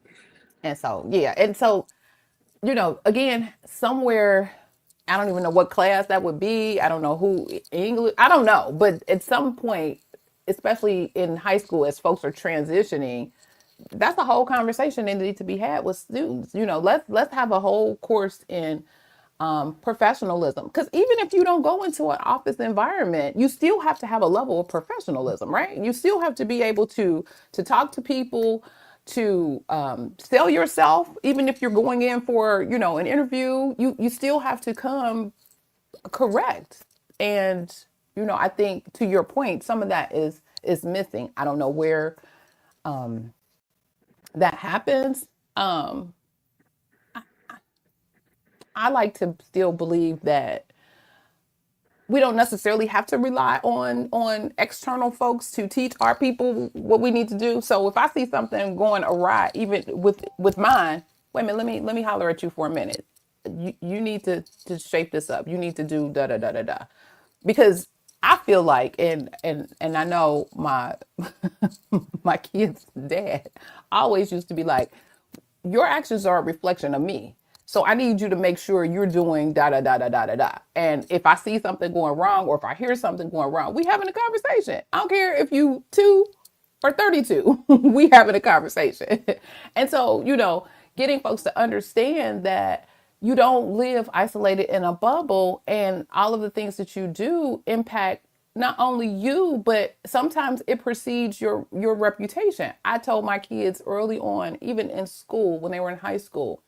And so yeah, and so again, somewhere, I don't even know what class that would be. I don't know who English. I don't know, but at some point, especially in high school, as folks are transitioning, that's a whole conversation that needs to be had with students. Let's have a whole course in professionalism, because even if you don't go into an office environment, you still have to have a level of professionalism, right? You still have to be able to talk to people, to sell yourself. Even if you're going in for an interview, you still have to come correct. And I think, to your point, some of that is missing. I don't know where that happens. I like to still believe that we don't necessarily have to rely on external folks to teach our people what we need to do. So if I see something going awry, even with mine, wait a minute, let me holler at you for a minute. You need to shape this up. You need to do da da da da da, because I feel like, and I know my my kid's dad always used to be like, your actions are a reflection of me. So I need you to make sure you're doing da da da da da da da. And if I see something going wrong, or if I hear something going wrong, we having a conversation. I don't care if you 2 or 32, we having a conversation. And so, getting folks to understand that you don't live isolated in a bubble, and all of the things that you do impact not only you, but sometimes it precedes your reputation. I told my kids early on, even in school, when they were in high school,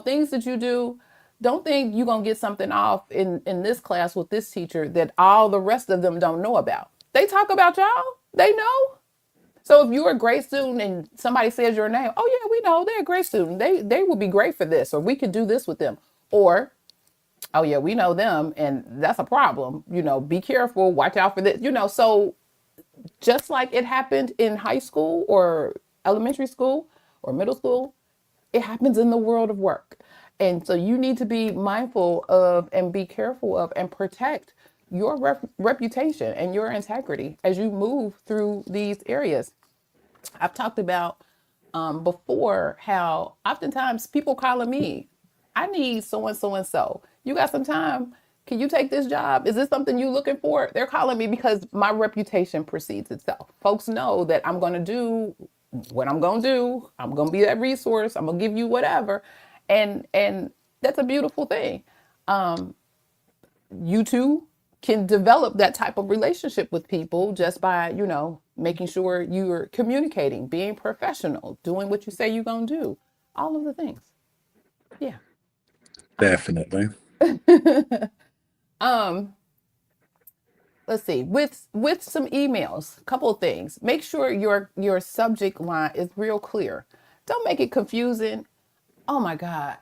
things that you do, don't think you're going to get something off in this class with this teacher that all the rest of them don't know about. They talk about y'all. They know. So if you're a great student and somebody says your name, oh yeah, we know they're a great student. They would be great for this, or we could do this with them. Or, oh yeah, we know them and that's a problem. Be careful, watch out for this. So just like it happened in high school or elementary school or middle school, it happens in the world of work. And so you need to be mindful of and be careful of and protect your reputation and your integrity as you move through these areas. I've talked about before how oftentimes people calling me, I need so and so and so. You got some time? Can you take this job? Is this something you looking for? They're calling me because my reputation precedes itself. Folks know that I'm going to do what I'm going to do. I'm going to be that resource. I'm going to give you whatever. And that's a beautiful thing. You too can develop that type of relationship with people just by, making sure you're communicating, being professional, doing what you say you're going to do. All of the things. Yeah. Definitely. Let's see, with some emails, a couple of things. Make sure your subject line is real clear. Don't make it confusing. Oh my God.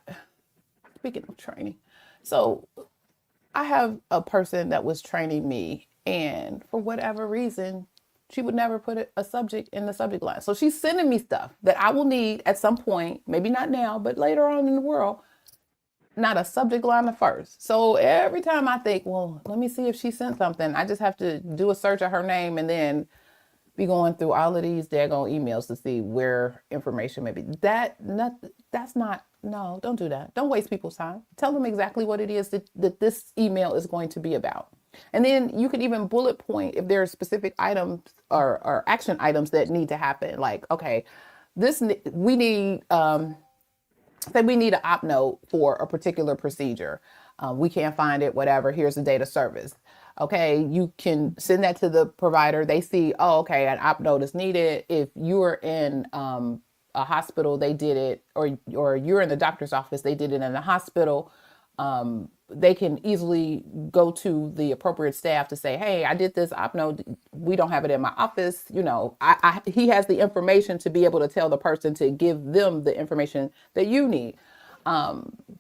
Speaking of training. So I have a person that was training me, and for whatever reason, she would never put a subject in the subject line. So she's sending me stuff that I will need at some point, maybe not now, but later on in the world, not a subject line at first. So every time I think, well, let me see if she sent something, I just have to do a search of her name and then be going through all of these daggone emails to see where information may be. That's not, no, don't do that. Don't waste people's time. Tell them exactly what it is that this email is going to be about. And then you could even bullet point if there are specific items or action items that need to happen. Like, okay, we need say we need an op note for a particular procedure. We can't find it, whatever. Here's the date of service. Okay, you can send that to the provider. They see, oh, okay, an op note is needed. If you're in a hospital, they did it, or you're in the doctor's office, they did it in the hospital. They can easily go to the appropriate staff to say, hey, I did this op note. We don't have it in my office. You know, he has the information to be able to tell the person to give them the information that you need.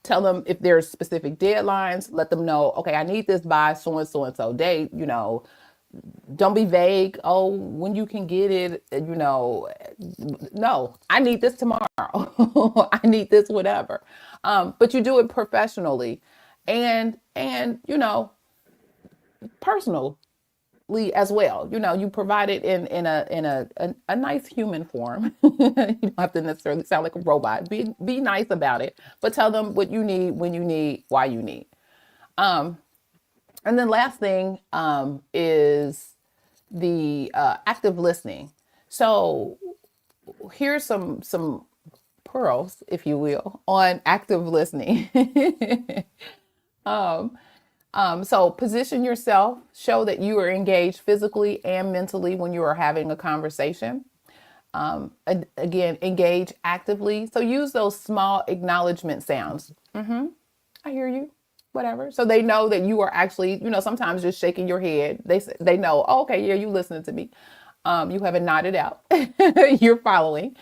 Tell them if there's specific deadlines, let them know, okay, I need this by so and so date, you know. Don't be vague. Oh, when you can get it, you know, no, I need this tomorrow. I need this, whatever. But you do it professionally and, you know, personally as well. You know, you provide it in a nice human form. You don't have to necessarily sound like a robot. Be nice about it, but tell them what you need, when you need, why you need. And then last thing is the active listening. So here's some pearls, if you will, on active listening. So position yourself, show that you are engaged physically and mentally when you are having a conversation. Again, engage actively. So use those small acknowledgement sounds. I hear you, whatever. So they know that you are actually, you know, sometimes just shaking your head. They know, oh, okay, yeah, you listening to me. You haven't nodded out. You're following.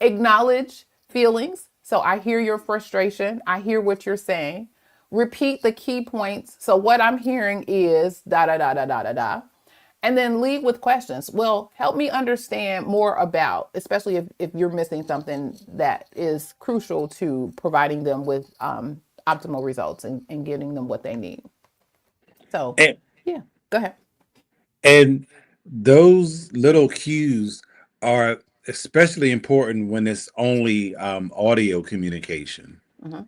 Acknowledge feelings. So I hear your frustration. I hear what you're saying. Repeat the key points. So what I'm hearing is da da da da da da da. And then leave with questions. Well, help me understand more about, especially if you're missing something that is crucial to providing them with optimal results and getting them what they need. So, And, yeah, go ahead. and those little cues are especially important when it's only audio communication, Mm-hmm.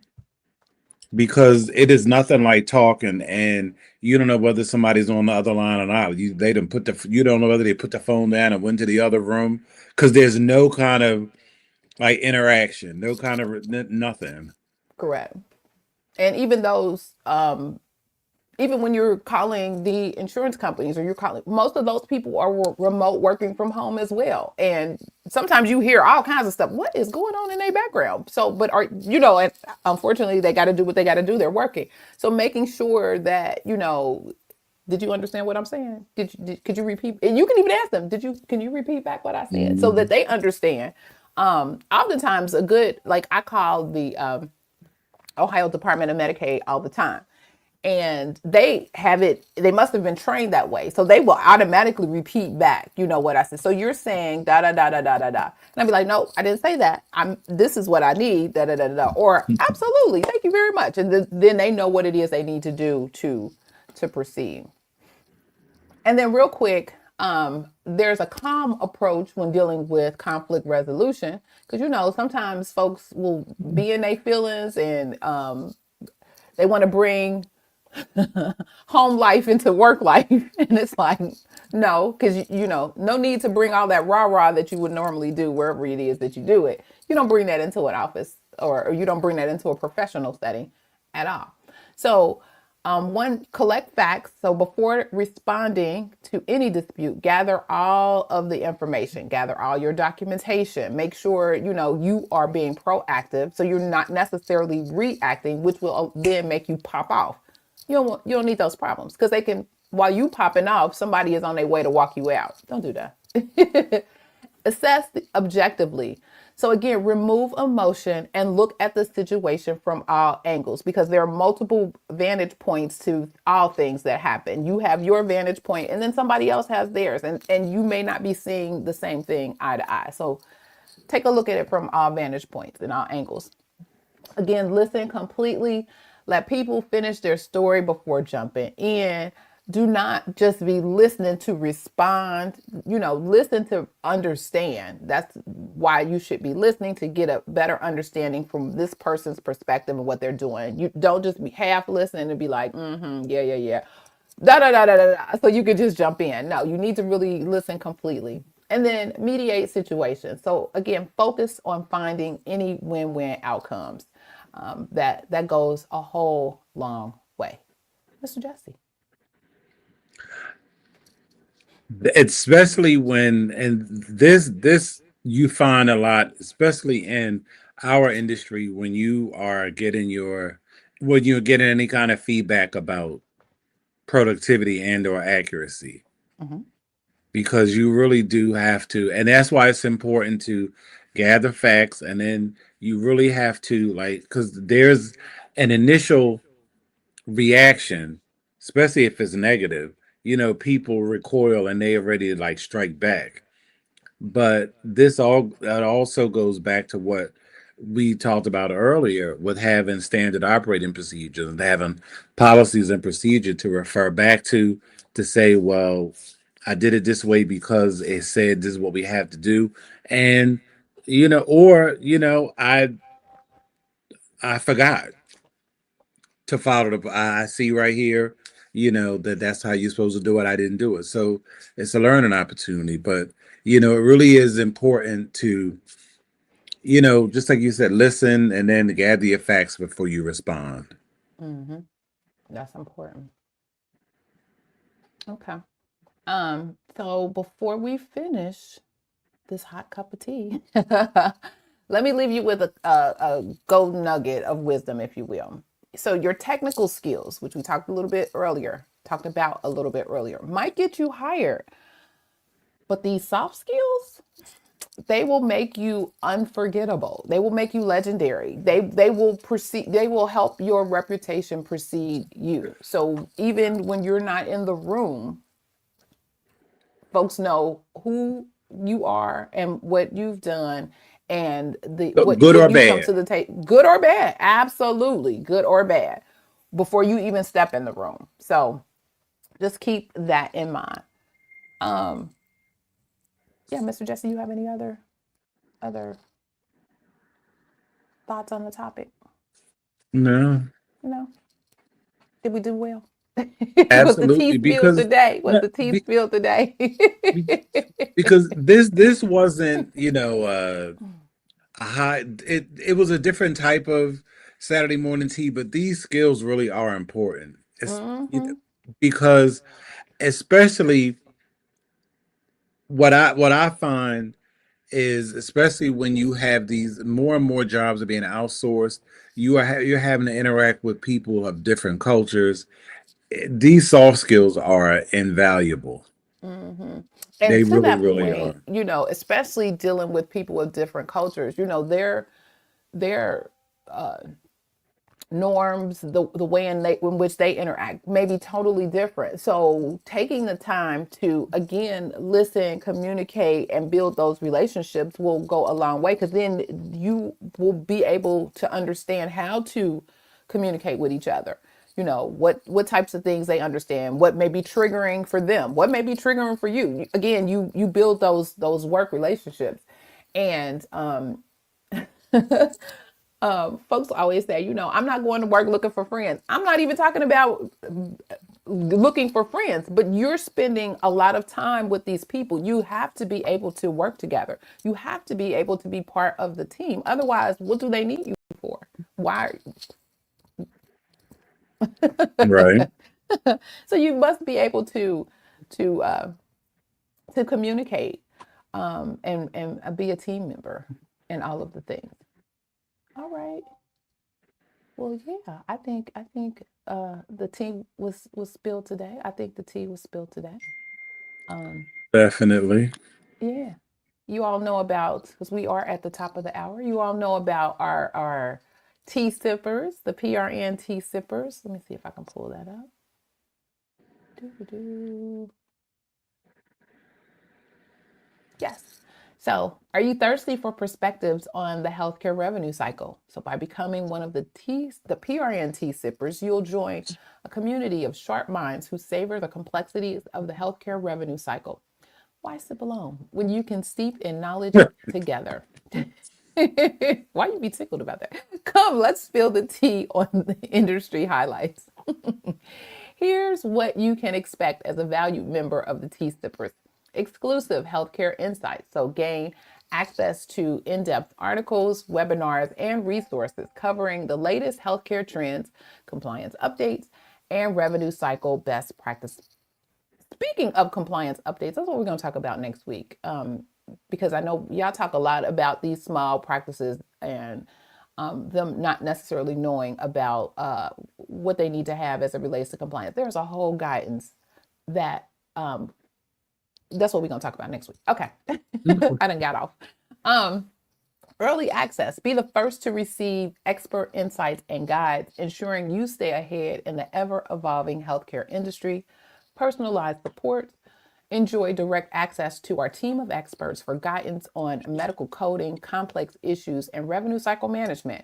because it is nothing like talking and you don't know whether somebody's on the other line or not. You don't know whether they put the phone down and went to the other room, because there's no kind of like interaction, no kind of nothing. Correct. And even when you're calling the insurance companies or you're calling, most of those people are remote working from home as well. And sometimes you hear all kinds of stuff. What is going on in their background? So, but you know, and unfortunately they got to do what they got to do. They're working. So making sure that, you know, did you understand what I'm saying? Could you repeat? And you can even ask them, can you repeat back what I said so that they understand? Oftentimes like I call the Ohio Department of Medicaid all the time. And they must have been trained that way. So they will automatically repeat back, you know, what I said. So you're saying da da da da da da da. And I'd be like, no, I didn't say that. This is what I need, da da da da. Or absolutely, thank you very much. And then they know what it is they need to do to proceed. And then real quick, there's a calm approach when dealing with conflict resolution. Because, you know, sometimes folks will be in their feelings and they want to bring home life into work life. And it's like, no, because, you know, no need to bring all that rah-rah that you would normally do wherever it is that you do it. You don't bring that into an office or you don't bring that into a professional setting at all. So one, collect facts. So before responding to any dispute, gather all of the information, gather all your documentation, make sure, you know, you are being proactive. So you're not necessarily reacting, which will then make you pop off. You don't need those problems because while you popping off, somebody is on their way to walk you out. Don't do that. Assess objectively. So again, remove emotion and look at the situation from all angles because there are multiple vantage points to all things that happen. You have your vantage point and then somebody else has theirs and you may not be seeing the same thing eye to eye. So take a look at it from all vantage points and all angles. Again, listen completely. Let people finish their story before jumping in. Do not just be listening to respond, listen to understand. That's why you should be listening, to get a better understanding from this person's perspective and what they're doing. You don't just be half listening and be like, yeah, yeah, yeah, da da da da da da, so you could just jump in. No, you need to really listen completely. And then mediate situations. So again, focus on finding any win-win outcomes. That goes a whole long way. Mr. Jesse. Especially when, and this you find a lot, especially in our industry, when you are getting your when you're getting any kind of feedback about productivity and or accuracy, Mm-hmm. because you really do have to, and that's why it's important to gather facts, and then you really have to, like, because there's an initial reaction, especially if it's negative, people recoil and they already like strike back. But this all that also goes back to what we talked about earlier, with having standard operating procedures and having policies and procedure to refer back to say, well, I did it this way because it said this is what we have to do. And or I forgot to follow the, I see right here, that's how you're supposed to do it. I didn't do it. So it's a learning opportunity. But it really is important to, just like you said, listen and then gather your facts before you respond. Mm-hmm. That's important. Okay. So before we finish this hot cup of tea, let me leave you with a golden nugget of wisdom, if you will. So your technical skills, which we talked about a little bit earlier, might get you hired, but these soft skills, they will make you unforgettable. They will make you legendary. They will help your reputation precede you. So even when you're not in the room, folks know who you are and what you've done, and the So, what good what or you come bad. to the table, good or bad. Absolutely, good or bad, before you even step in the room. So just keep that in mind. Um, yeah, Mr. Jesse, you have any other thoughts on the topic? No, No, did we do well? Was the tea absolutely. spilled Because today? Was no, the tea be, spilled today? be- because this wasn't, a high, it was a different type of Saturday morning tea, but these skills really are important. It's, Mm-hmm. because especially what I find is, especially when you have these more and more jobs are being outsourced, you're having to interact with people of different cultures. These soft skills are invaluable. Mm-hmm. They And to really, that really point, are. especially dealing with people of different cultures, their norms, the way in which they interact may be totally different. So taking the time to again listen, communicate, and build those relationships will go a long way, because then you will be able to understand how to communicate with each other. What types of things they understand, what may be triggering for them, what may be triggering for you. Again, you build those work relationships. And folks always say, I'm not going to work looking for friends. I'm not even talking about looking for friends, but you're spending a lot of time with these people. You have to be able to work together. You have to be able to be part of the team. Otherwise, what do they need you for? Why? Right. So you must be able to uh, to communicate, and be a team member and all of the things. All right. Well, yeah, I think the tea was spilled today. I think the tea was spilled today. Um, Definitely. yeah, you all know about, because we are at the top of the hour. You all know about our tea sippers, the PRN tea sippers. Let me see if I can pull that up. Doo-doo-doo. Yes. So, are you thirsty for perspectives on the healthcare revenue cycle? So, by becoming one of the PRN tea sippers, you'll join a community of sharp minds who savor the complexities of the healthcare revenue cycle. Why sip alone when you can steep in knowledge together? Why you be tickled about that? Come, let's spill the tea on the industry highlights. Here's what you can expect as a valued member of the Tea Sippers. Exclusive healthcare insights. So gain access to in-depth articles, webinars, and resources covering the latest healthcare trends, compliance updates, and revenue cycle best practice. Speaking of compliance updates, that's what we're going to talk about next week. Because I know y'all talk a lot about these small practices and them not necessarily knowing about what they need to have as it relates to compliance. There's a whole guidance that that's what we're going to talk about next week. Okay. I done got off. Early access. Be the first to receive expert insights and guides, ensuring you stay ahead in the ever-evolving healthcare industry. Personalized support. Enjoy direct access to our team of experts for guidance on medical coding, complex issues, and revenue cycle management.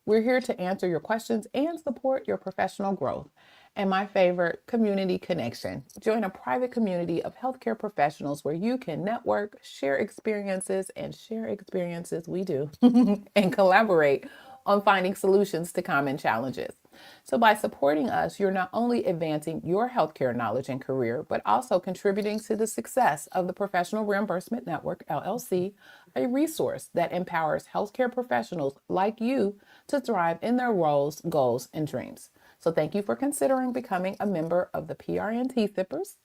We're here to answer your questions and support your professional growth. And my favorite, community connection. Join a private community of healthcare professionals where you can network, share experiences we do, and collaborate on finding solutions to common challenges. So by supporting us, you're not only advancing your healthcare knowledge and career, but also contributing to the success of the Professional Reimbursement Network, LLC, a resource that empowers healthcare professionals like you to thrive in their roles, goals, and dreams. So thank you for considering becoming a member of the PRN Tea Sippers.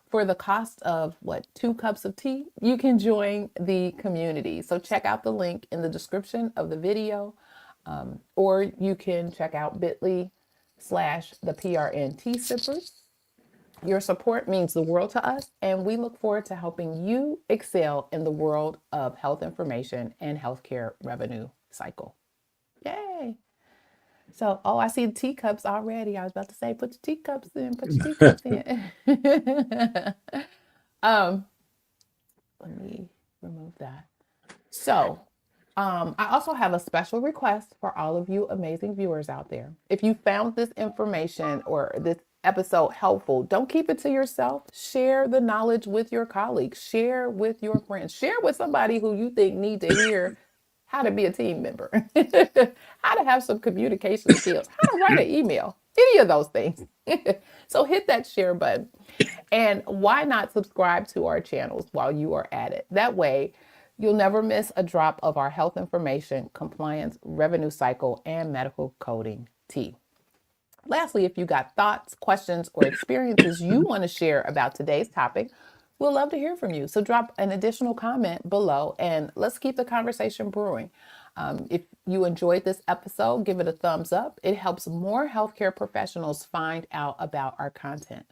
For the cost of 2 cups of tea, you can join the community. So check out the link in the description of the video. Or you can check out bit.ly/the PRN Tea Sippers. Your support means the world to us, and we look forward to helping you excel in the world of health information and healthcare revenue cycle. Yay! So, I see the teacups already. I was about to say, put your teacups in, put your teacups in. Let me remove that. So, I also have a special request for all of you amazing viewers out there. If you found this information or this episode helpful, don't keep it to yourself. Share the knowledge with your colleagues. Share with your friends. Share with somebody who you think need to hear how to be a team member, how to have some communication skills, how to write an email, any of those things. So hit that share button. And why not subscribe to our channels while you are at it? That way, you'll never miss a drop of our health information, compliance, revenue cycle, and medical coding tea. Lastly, if you got thoughts, questions, or experiences you want to share about today's topic, we'll love to hear from you. So drop an additional comment below and let's keep the conversation brewing. If you enjoyed this episode, give it a thumbs up. It helps more healthcare professionals find out about our content.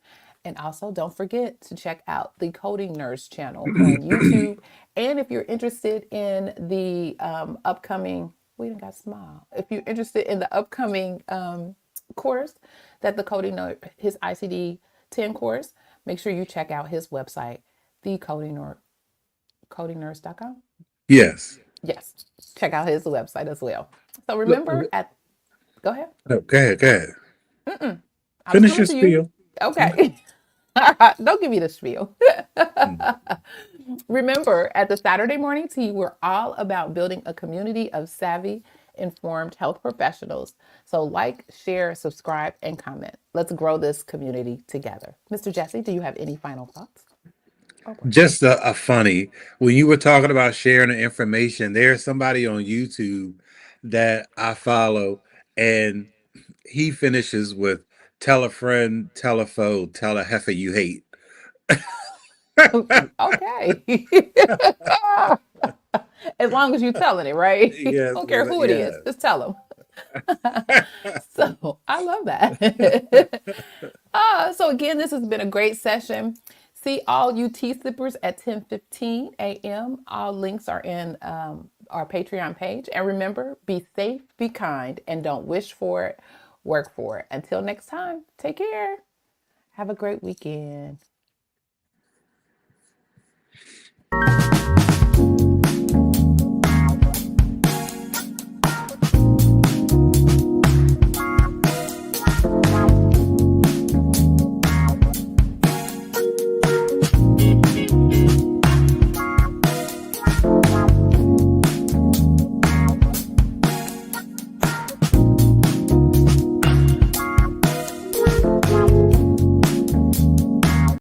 And also don't forget to check out the Coding Nurse channel on YouTube. And if you're interested in the upcoming, we done got smile. If you're interested in the upcoming course that the Coding Nurse, his ICD-10 course, make sure you check out his website, codingnurse.com. Yes. Yes, check out his website as well. So remember go ahead. Oh, go ahead. I was Finish coming your to you. spiel. Okay. Don't give me the spiel. Remember, at the Saturday Morning Tea, we're all about building a community of savvy, informed health professionals. So like, share, subscribe, and comment. Let's grow this community together. Mr. Jesse, do you have any final thoughts? Just a funny, when you were talking about sharing the information, there's somebody on YouTube that I follow, and he finishes with tell a friend, tell a foe, tell a heifer you hate. Okay. As long as you're telling it, right? Yes, Don't care who it is, just tell them. So I love that. So again, this has been a great session. See all you tea sippers at 10:15 a.m. All links are in our Patreon page. And remember, be safe, be kind, and don't wish for it, work for it. Until next time, take care. Have a great weekend.